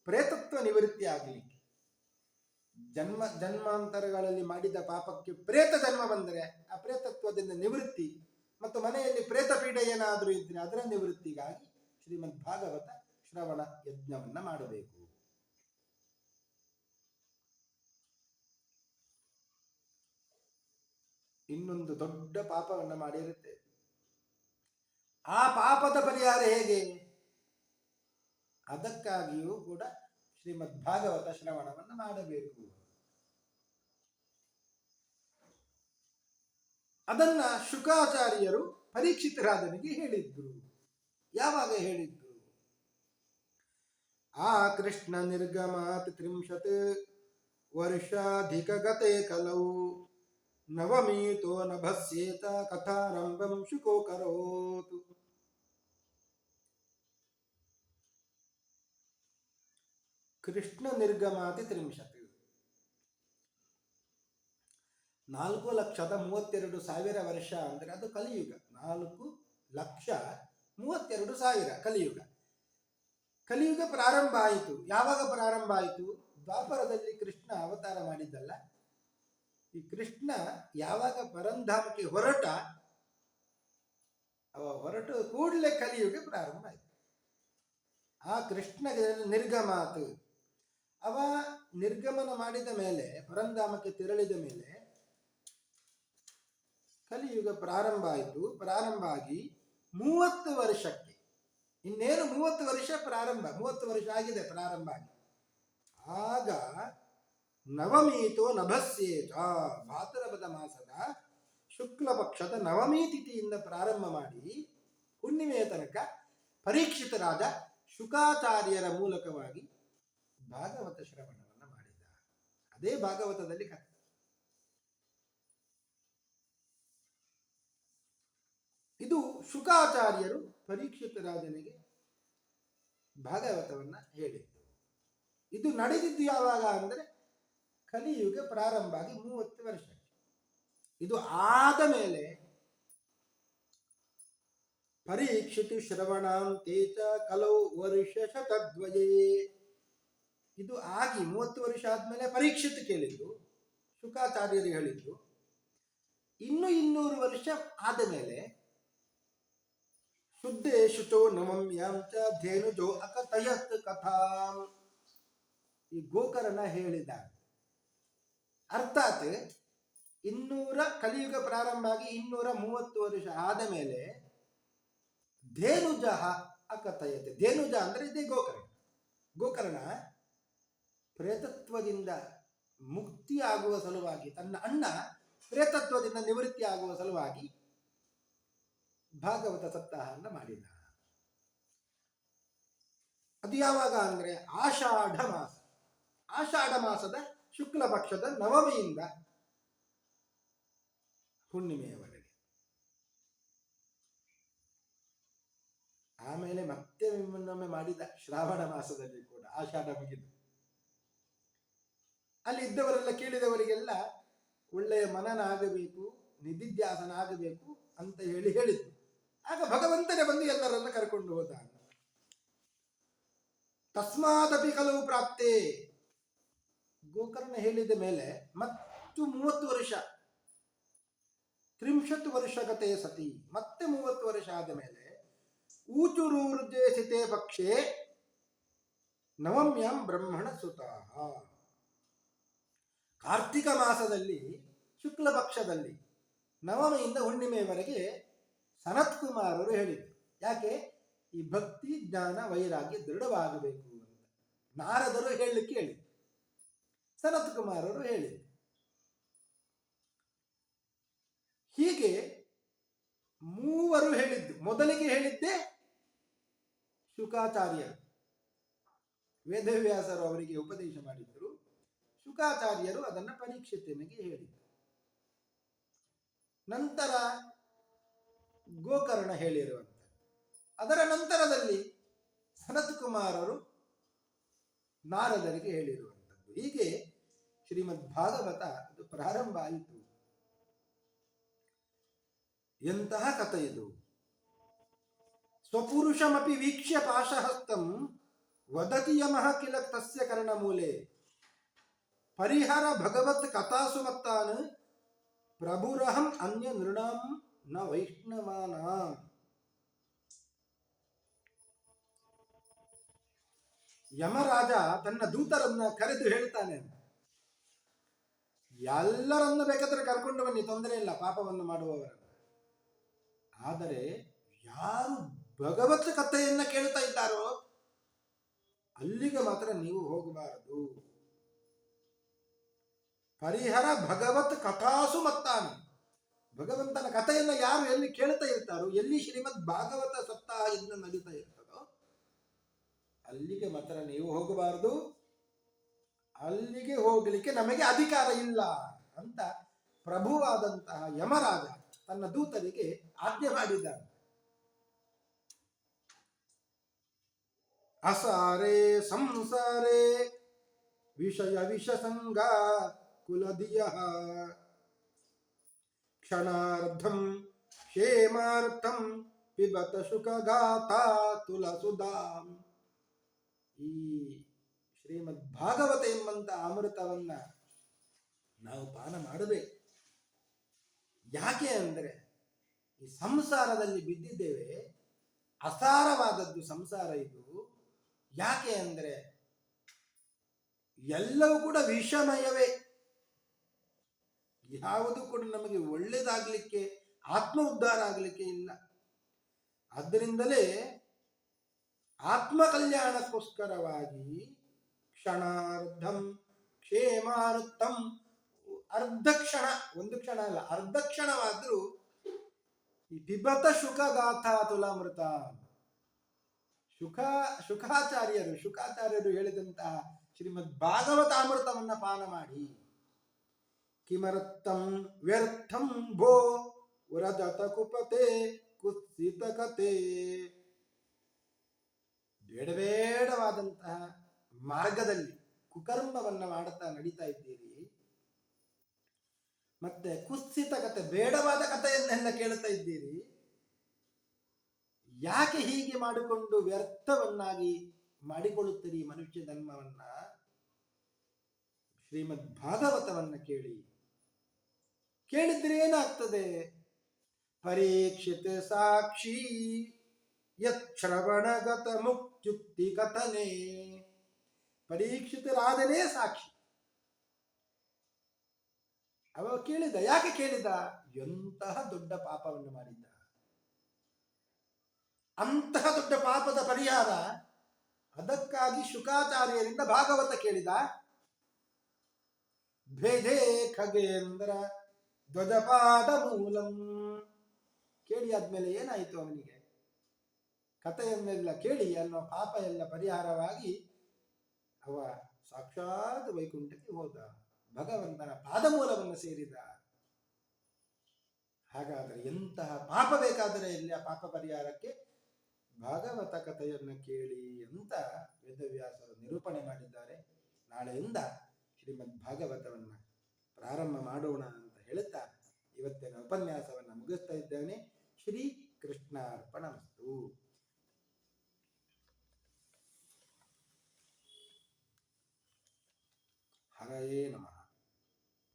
Speaker 1: ಪ್ರೇತತ್ವ ನಿವೃತ್ತಿ ಆಗಲಿಕ್ಕೆ. ಜನ್ಮಾಂತರಗಳಲ್ಲಿ ಮಾಡಿದ ಪಾಪಕ್ಕೆ ಪ್ರೇತ ಜನ್ಮ ಬಂದರೆ ಆ ಪ್ರೇತತ್ವದಿಂದ ನಿವೃತ್ತಿ, ಮತ್ತು ಮನೆಯಲ್ಲಿ ಪ್ರೇತ ಪೀಡೆ ಏನಾದರೂ ಇದ್ರೆ ಅದರ ನಿವೃತ್ತಿಗಾಗಿ ಶ್ರೀಮದ್ ಭಾಗವತ ಶ್ರವಣ ಯಜ್ಞವನ್ನ ಮಾಡಬೇಕು. ಇನ್ನೊಂದು ದೊಡ್ಡ ಪಾಪವನ್ನ ಮಾಡಿರುತ್ತೆ. ಆ ಪಾಪದ ಪರಿಹಾರ ಹೇಗೆ? ಅದಕ್ಕಾಗಿಯೂ ಕೂಡ ಶ್ರೀಮದ್ ಭಾಗವತ ಶ್ರವಣವನ್ನು ಮಾಡಬೇಕು. ಅದನ್ನ ಶುಕಾಚಾರ್ಯರು ಪರೀಕ್ಷಿತರಾದನಿಗೆ ಹೇಳಿದ್ರು. ಯಾವಾಗ ಹೇಳಿದ್ರು? ಆ ಕೃಷ್ಣ ನಿರ್ಗಮಾತ್ 30 ವರ್ಷಾಧಿಕಗತೆ ಕಲೌ ನವಮೀತೋ ನಭಸ್ಯೇತ ಕಥಾರಂಭಂ ಶುಕೋ ಕರೋತು. ಕೃಷ್ಣ ನಿರ್ಗಮಾತಿ 30, 4,32,000 ವರ್ಷ ಅಂದರೆ ಅದು ಕಲಿಯುಗ. 4,32,000 ಕಲಿಯುಗ. ಕಲಿಯುಗ ಪ್ರಾರಂಭ ಆಯಿತು. ಯಾವಾಗ ಪ್ರಾರಂಭ ಆಯಿತು? ದ್ವಾಪರದಲ್ಲಿ ಕೃಷ್ಣ ಅವತಾರ ಮಾಡಿದ್ದಲ್ಲ. ಈ ಕೃಷ್ಣ ಯಾವಾಗ ಪರಂಧಾಮಕ್ಕೆ ಹೊರಟು ಕೂಡಲೇ ಕಲಿಯುಗ ಪ್ರಾರಂಭ ಆಯಿತು. ಆ ಕೃಷ್ಣ ನಿರ್ಗಮಾತು, ಅವ ನಿರ್ಗಮನ ಮಾಡಿದ ಮೇಲೆ, ಪರಂಧಾಮಕ್ಕೆ ತೆರಳಿದ ಮೇಲೆ ಕಲಿಯುಗ ಪ್ರಾರಂಭ ಆಯಿತು. ಪ್ರಾರಂಭ ಆಗಿ 30 ವರ್ಷಕ್ಕೆ, ಇನ್ನೇನು 30 ವರ್ಷ ಪ್ರಾರಂಭ, 30 ವರ್ಷ ಆಗಿದೆ ಪ್ರಾರಂಭ ಆಗಿ. ಆಗ ನವಮೀತೋ ನಭಸ್ಯೇತ, ಭಾದ್ರಪದ ಮಾಸದ ಶುಕ್ಲ ಪಕ್ಷದ ನವಮೀ ತಿಥಿಯಿಂದ ಪ್ರಾರಂಭ ಮಾಡಿ ಹುಣ್ಣಿಮೆಯ ತನಕ ಪರೀಕ್ಷಿತರಾದ ಶುಕಾಚಾರ್ಯರ ಮೂಲಕವಾಗಿ ಭಾಗವತ ಶ್ರವಣವನ್ನು ಮಾಡಿದ. ಅದೇ ಭಾಗವತದಲ್ಲಿ ಕಥೆ. ಇದು ಶುಕಾಚಾರ್ಯರು ಪರೀಕ್ಷಿತರಾಜನಿಗೆ ಭಾಗವತವನ್ನ ಹೇಳಿದ್ದು. ಇದು ನಡೆದಿದ್ದು ಯಾವಾಗ ಅಂದರೆ ಕಲಿಯುಗ ಪ್ರಾರಂಭ ಆಗಿ 30 ವರ್ಷ. ಇದು ಆದ ಮೇಲೆ ಪರೀಕ್ಷಿತು ಶ್ರವಣಾಂ ತೇಚ ಕಲೌ ವರ್ಷ ಶತದ್ವಯೇ. ಇದು ಆಗಿ 30 ವರ್ಷ ಆದ್ಮೇಲೆ ಪರೀಕ್ಷಿತ್ ಕೇಳಿದ್ದು, ಶುಕಾಚಾರ್ಯರು ಹೇಳಿದ್ದು. ಇನ್ನು 200 ವರ್ಷ ಆದ ಮೇಲೆ ಶುದ್ಧೇ ಶುಚೋ ನವಮ್ಯಾಂ ಚ ಧೇನುಜೋ ಅಕಥಯತ್ ಕಥಾಂ. ಈ ಗೋಕರ್ಣ ಹೇಳಿದ. ಅರ್ಥಾತ್ 200 ಕಲಿಯುಗ ಪ್ರಾರಂಭ ಆಗಿ 230 ವರ್ಷ ಆದ ಮೇಲೆ ಧೇನುಜ ಅಕಥಯತೆ. ಧೇನುಜ ಅಂದ್ರೆ ಇದೇ ಗೋಕರ್ಣ. ಗೋಕರ್ಣ ಪ್ರೇತತ್ವದಿಂದ ಮುಕ್ತಿ ಆಗುವ ಸಲುವಾಗಿ, ತನ್ನ ಅಣ್ಣ ಪ್ರೇತತ್ವದಿಂದ ನಿವೃತ್ತಿ ಆಗುವ ಸಲುವಾಗಿ ಭಾಗವತ ಸಪ್ತಾಹವನ್ನು ಮಾಡಿದ. ಅದು ಯಾವಾಗ ಅಂದ್ರೆ ಆಷಾಢ ಮಾಸ. ಆಷಾಢ ಮಾಸದ ಶುಕ್ಲ ಪಕ್ಷದ ನವಮಿಯಿಂದ ಹುಣ್ಣಿಮೆಯವರೆಗೆ. ಆಮೇಲೆ ಮತ್ತೆ ಇನ್ನೊಮ್ಮೆ ಮಾಡಿದ ಶ್ರಾವಣ ಮಾಸದಲ್ಲಿ ಕೂಡ ಆಷಾಢ ಮುಗಿದು. ಅಲ್ಲಿ ಇದ್ದವರೆಲ್ಲ ಕೇಳಿದವರಿಗೆಲ್ಲ ಒಳ್ಳೆಯ ಮನನ ಆಗಬೇಕು, ನಿಧಿಧ್ಯಾಸನ ಆಗಬೇಕು ಅಂತ ಹೇಳಿದ್ರು. ಆಗ ಭಗವಂತನೇ ಬಂದು ಎಲ್ಲರನ್ನ ಕರ್ಕೊಂಡು ಹೋದ. ತಸ್ಮಾದಪಿ ಕಲವು ಪ್ರಾಪ್ತೆ. ಗೋಕರ್ಣ ಹೇಳಿದ ಮೇಲೆ ಮತ್ತು 30 ವರ್ಷ, 30 ವರ್ಷಗತೆ ಸತಿ, ಮತ್ತೆ 30 ವರ್ಷ ಆದ ಮೇಲೆ ಊಚುರೂರ್ಜೇಸಿತೆ ಪಕ್ಷೆ ನವಮ್ಯಾಂ ಬ್ರಹ್ಮಣ ಸುತಾಹ. ಕಾರ್ತಿಕ ಮಾಸದಲ್ಲಿ ಶುಕ್ಲ ಪಕ್ಷದಲ್ಲಿ ನವಮಿಯಿಂದ ಹುಣ್ಣಿಮೆಯವರೆಗೆ ಸನತ್ ಕುಮಾರರು ಹೇಳಿದರು. ಯಾಕೆ? ಈ ಭಕ್ತಿ ಜ್ಞಾನ ವೈರಾಗ್ಯ ದೃಢವಾಗಬೇಕು ಅಂತ ನಾರದರು ಹೇಳಲಿಕ್ಕೆ ಹೇಳಿ, ಸನತ್ ಕುಮಾರರು ಹೇಳಿದರು. ಹೀಗೆ ಮೂವರು ಹೇಳಿದ್ದು. ಮೊದಲಿಗೆ ಹೇಳಿದ್ದೇ ಶುಕಾಚಾರ್ಯರು. ವೇದವ್ಯಾಸರು ಅವರಿಗೆ ಉಪದೇಶ ಮಾಡಿದ್ದರು. ಶುಕಾಚಾರ್ಯರು ಅದನ್ನು ಪರೀಕ್ಷಿತನಿಗೆ ಹೇಳಿದರು. ನಂತರ ಗೋಕರ್ಣ ಹೇಳಿರುವಂಥದ್ದು. ಅದರ ನಂತರದಲ್ಲಿ ಸನತ್ ಕುಮಾರರು ನಾರದರಿಗೆ ಹೇಳಿರುವಂಥದ್ದು. ಹೀಗೆ ಶ್ರೀಮದ್ ಭಾಗವತ ಅದು ಪ್ರಾರಂಭ ಆಯಿತು. ಎಂತಹ ಕಥೆ ಇದು! ಸ್ವಪುರುಷಮಪಿ ವೀಕ್ಷ್ಯ ಪಾಶಹಸ್ತಂ ವದತಿ ಯಮಃ ಕಿಲ ತಸ್ಯ ಕರ್ಣಮೂಲೆ ಪರಿಹರ ಭಗವತ್ ಕಥಾಸು ಮತ್ತಾನ್ ಪ್ರಭುರಹಂ ಅನ್ಯ ನೃಣಾಂ ನ ವೈಷ್ಣವಾನಾಂ. ಯಮರಾಜ ತನ್ನ ದೂತರನ್ನ ಕರೆದು ಹೇಳ್ತಾನೆ, ಎಲ್ಲರನ್ನ ಬೇಕಾದ್ರೆ ಕರ್ಕೊಂಡು ಬನ್ನಿ, ತೊಂದರೆ ಇಲ್ಲ, ಪಾಪವನ್ನು ಮಾಡುವವರನ್ನು. ಆದರೆ ಯಾರು ಭಗವತ್ ಕಥೆಯನ್ನ ಕೇಳ್ತಾ ಇದ್ದಾರೋ ಅಲ್ಲಿಗೆ ಮಾತ್ರ ನೀವು ಹೋಗಬಾರದು. ಪರಿಹರ ಭಗವತ್ ಕಥಾಸು ಮತ್ತಾನು. ಭಗವಂತನ ಕಥೆಯನ್ನ ಯಾರು ಎಲ್ಲಿ ಕೇಳ್ತಾ ಇರ್ತಾರೋ, ಎಲ್ಲಿ ಶ್ರೀಮದ್ ಭಾಗವತ ಸಪ್ತಾಹ ಎಂದು ನಡೀತಾ ಇರ್ತದೋ ಅಲ್ಲಿಗೆ ಮಾತ್ರ ನೀವು ಹೋಗಬಾರದು. ಅಲ್ಲಿಗೆ ಹೋಗಲಿಕ್ಕೆ ನಮಗೆ ಅಧಿಕಾರ ಇಲ್ಲ ಅಂತ ಪ್ರಭುವಾದಂತಹ ಯಮರಾಜ ತನ್ನ ದೂತರಿಗೆ ಆಜ್ಞೆ ಮಾಡಿದ್ದಾನೆ. ಅಸಾರೇ ಸಂಸಾರೇ ವಿಷಯ ವಿಷಸಂಗ ಕುಲದಿಯ ಕ್ಷಣಾರ್ಧಂ ಕ್ಷೇಮಾರ್ಥಂ ಪಿಬತ ಶುಕಗಾಥಾ ತುಲಸುಧಾಂ. ಈ ಶ್ರೀಮದ್ ಭಾಗವತ ಎಂಬಂತ ಅಮೃತವನ್ನ ನಾವು ಪಾನ ಮಾಡಬೇಕು. ಯಾಕೆ ಅಂದರೆ ಈ ಸಂಸಾರದಲ್ಲಿ ಬಿದ್ದಿದ್ದೇವೆ. ಅಸಾರವಾದದ್ದು ಸಂಸಾರ ಇದು. ಯಾಕೆ ಅಂದರೆ ಎಲ್ಲವೂ ಕೂಡ ವಿಷಮಯವೇ. ಯಾವುದು ಕೂಡ ನಮಗೆ ಒಳ್ಳೇದಾಗ್ಲಿಕ್ಕೆ, ಆತ್ಮ ಉದ್ಧಾರ ಆಗ್ಲಿಕ್ಕೆ ಇಲ್ಲ. ಆದ್ದರಿಂದಲೇ ಆತ್ಮ ಕಲ್ಯಾಣಕ್ಕೋಸ್ಕರವಾಗಿ ಕ್ಷಣಾರ್ಧಂ ಕ್ಷೇಮಾರ್ಥಂ, ಅರ್ಧ ಕ್ಷಣ, ಒಂದು ಕ್ಷಣ ಅಲ್ಲ, ಅರ್ಧ ಕ್ಷಣವಾದ್ರೂ ಈ ಪಿಬತ ಶುಕಗಾಥಾ ತುಲಾಮೃತ. ಶುಕಾಚಾರ್ಯರು ಹೇಳಿದಂತಹ ಶ್ರೀಮದ್ ಭಾಗವತಾಮೃತವನ್ನ ಪಾನ ಮಾಡಿ. ಕಿಮರ್ಥಂ ವ್ಯರ್ಥಂ ಭೋ ವ್ರಜತ ಕುಪತೆ ಕುತ್ಸಿತ ಕತೆ. ಬೇಡಬೇಡವಾದಂತಹ ಮಾರ್ಗದಲ್ಲಿ ಕುಕರ್ಮವನ್ನ ಮಾಡುತ್ತಾ ನಡೀತಾ ಇದ್ದೀರಿ. ಮತ್ತೆ ಕುತ್ಸಿತ ಕತೆ, ಬೇಡವಾದ ಕಥೆಯನ್ನೆಲ್ಲ ಕೇಳ್ತಾ ಇದ್ದೀರಿ. ಯಾಕೆ ಹೀಗೆ ಮಾಡಿಕೊಂಡು ವ್ಯರ್ಥವನ್ನಾಗಿ ಮಾಡಿಕೊಳ್ಳುತ್ತೀರಿ ಮನುಷ್ಯ ಜನ್ಮವನ್ನ? ಶ್ರೀಮದ್ ಭಾಗವತವನ್ನ ಕೇಳಿ. ಕೇಳಿದ್ರೆ ಏನಾಗ್ತದೆ? ಪರೀಕ್ಷಿತ ಸಾಕ್ಷಿ ಯತ್ ಶ್ರವಣಗತ ಮುಕ್ತ್ಯುಕ್ತಿ ಕಥನೆ. ಪರೀಕ್ಷಿತರಾದನೇ ಸಾಕ್ಷಿ. ಅವ ಕೇಳಿದ. ಯಾಕೆ ಕೇಳಿದ? ಎಂತಹ ದೊಡ್ಡ ಪಾಪವನ್ನು ಮಾಡಿದ್ದ. ಅಂತಹ ದೊಡ್ಡ ಪಾಪದ ಪರಿಹಾರ, ಅದಕ್ಕಾಗಿ ಶುಕಾಚಾರ್ಯರಿಂದ ಭಾಗವತ ಕೇಳಿದ. ಭೇದೇ ಖಗೇಂದ್ರ ಧ್ವಜಪಾದ ಮೂಲಂ. ಕೇಳಿ ಆದ್ಮೇಲೆ ಏನಾಯಿತು ಅವನಿಗೆ? ಕಥೆಯನ್ನೆಲ್ಲ ಕೇಳಿ ಅನ್ನೋ ಪಾಪ ಎಲ್ಲ ಪರಿಹಾರವಾಗಿ ಅವ ಸಾಕ್ಷಾತ್ ವೈಕುಂಠಕ್ಕೆ ಹೋದ, ಭಗವಂತನ ಪಾದಮೂಲವನ್ನು ಸೇರಿದ. ಹಾಗಾದರೆ ಎಂತಹ ಪಾಪ ಬೇಕಾದರೆ ಇಲ್ಲಿ ಆ ಪಾಪ ಪರಿಹಾರಕ್ಕೆ ಭಾಗವತ ಕಥೆಯನ್ನು ಕೇಳಿ ಅಂತ ವೇದವ್ಯಾಸರು ನಿರೂಪಣೆ ಮಾಡಿದ್ದಾರೆ. ನಾಳೆಯಿಂದ ಶ್ರೀಮದ್ ಭಾಗವತವನ್ನು ಪ್ರಾರಂಭ ಮಾಡೋಣ ಅಂತ ಹೇಳುತ್ತಾ ಇವತ್ತಿನ ಉಪನ್ಯಾಸವನ್ನು ಮುಗಿಸ್ತಾ ಇದ್ದೇನೆ. ಶ್ರೀ ಕೃಷ್ಣಾರ್ಪಣಮಸ್ತು.